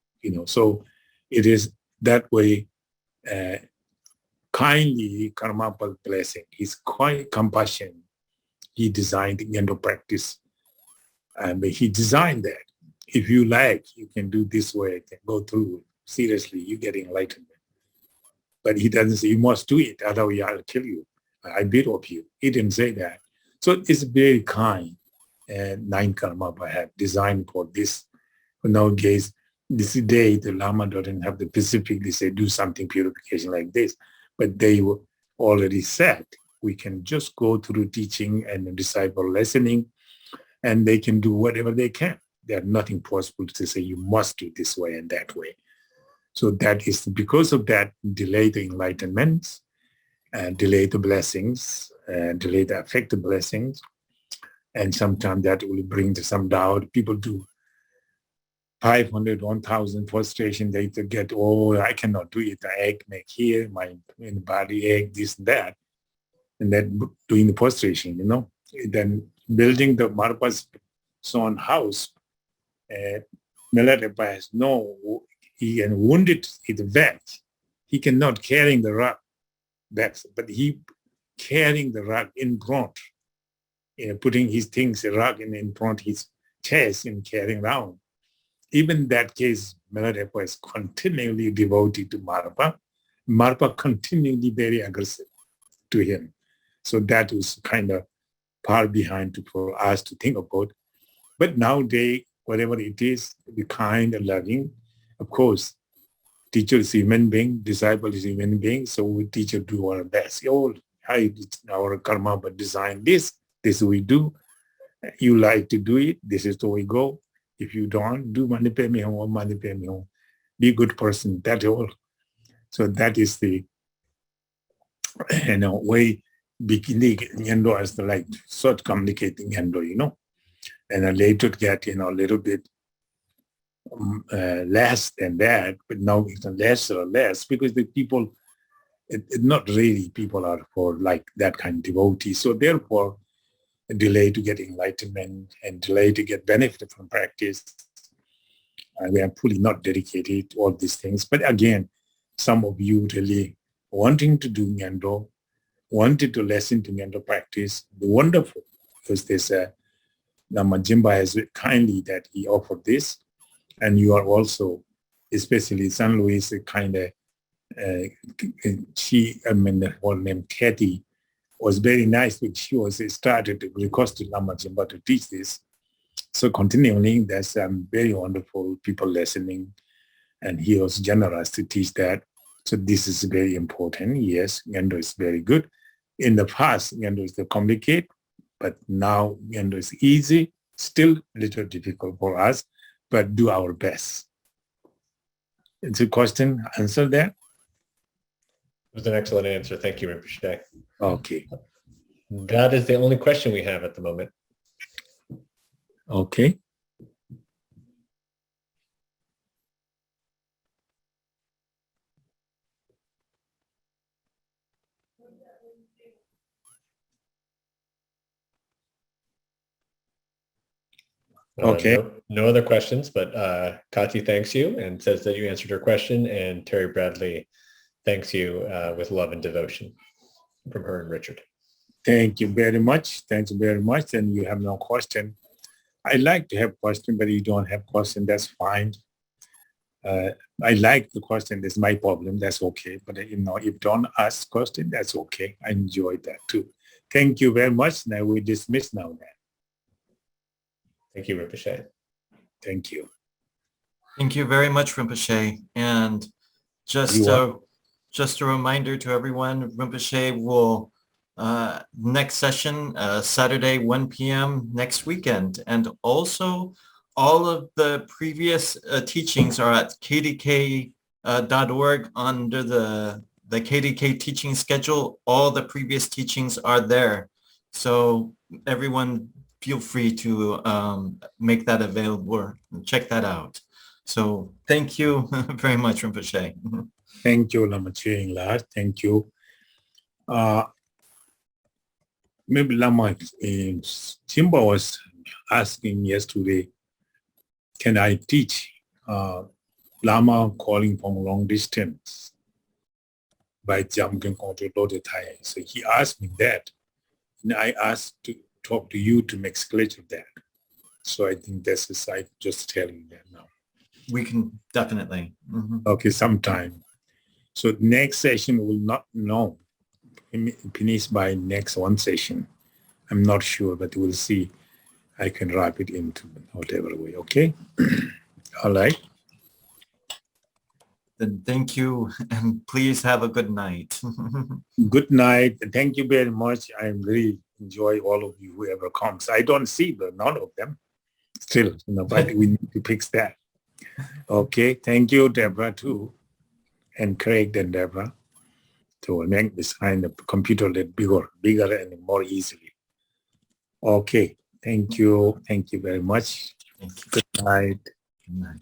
So it is that way. Kindly Karmapa's blessing. He's quite compassionate. He designed the Ngendo practice, and he designed that. If you like, you can do this way, can go through. Seriously, you get enlightenment. But he doesn't say you must do it, otherwise I'll kill you. I beat up you. He didn't say that. So it's very kind. And Ninth Karmapa have designed for this. Nowadays, this day, the Lama doesn't have to specifically say do something purification like this. But they were already said we can just go through teaching and the disciple listening, and they can do whatever they can. There's nothing possible to say you must do this way and that way. So that is because of that, delay the enlightenments, and delay the blessings, and delay the affected blessings. And sometimes that will bring to some doubt. People do 500, 1,000 frustration. They get, I cannot do it. The egg make here, my body egg, this and that. And then doing the prostration, Then building the Marpa's son house, Milarepa has he and wounded his back. He cannot carrying the rock back, but he carrying the rock in front, putting his things, the rock in front his chest and carrying around. Even that case, Milarepa is continually devoted to Marpa. Marpa continually very aggressive to him. So that was kind of far behind for us to think about. But nowadays, whatever it is, be kind and loving. Of course, teacher is a human being, disciple is a human being, so we teacher do our best. Our karma but design this we do. You like to do it, this is the way we go. If you don't, do money pay me home, money pay me home. Be a good person, that's all. So that is the way beginning Nyendo as the like short communicating Nyendo, and later get a little bit less than that, but now it's less or less because the people, not really people are for like that kind of devotee. So therefore, a delay to get enlightenment and delay to get benefit from practice. We are fully not dedicated to all these things. But again, some of you really wanting to do Nyendo, wanted to listen to Nyendo practice, wonderful, because there's Lama Jimba has kindly that he offered this. And you are also, especially San Luis, kind of, her name Kathy, was very nice when she was started to request to Lama Jimba to teach this. So continually, there's very wonderful people listening, and he was generous to teach that. So this is very important. Yes, Nyendo is very good. In the past, Nyendo is complicated, but now Nyendo is easy, still a little difficult for us, but do our best. It's a question, answer there? It was an excellent answer. Thank you, Rinpoche. Okay. That is the only question we have at the moment. Okay. Okay. No other questions, but Kati thanks you and says that you answered her question, and Terry Bradley thanks you with love and devotion from her and Richard. Thank you very much. Thank you very much. And you have no question. I like to have question, but you don't have question. That's fine. I like the question. That's my problem. That's okay. But if you don't ask question, that's okay. I enjoy that too. Thank you very much. Now we dismiss now then. Thank you, Rinpoche. Thank you. Thank you very much, Rinpoche. And just a reminder to everyone, Rinpoche will next session, Saturday, 1 p.m. next weekend. And also all of the previous teachings are at kdk.org under the KDK teaching schedule. All the previous teachings are there. So everyone feel free to make that available or check that out. So thank you very much, Rinpoche. Thank you, Lama Ching La. Thank you. Maybe Lama Jimba was asking yesterday, can I teach Lama calling from a long distance by jumping onto Lodi Thai. So he asked me that. And I asked to talk to you to make sketch of that. So I think this is, I just telling you that now. We can definitely. Mm-hmm. Okay, sometime. So next session will not know. Finish by next one session. I'm not sure, but we'll see. I can wrap it into whatever way, okay? All right. Then thank you, and please have a good night. Good night. Thank you very much. I really enjoy all of you, whoever comes. I don't see none of them still, but we need to fix that. Okay. Thank you, Deborah, too. And Craig and Deborah to make this kind of computer that bigger and more easily. Okay. Thank you. Thank you very much. Thank you. Good night. Good night.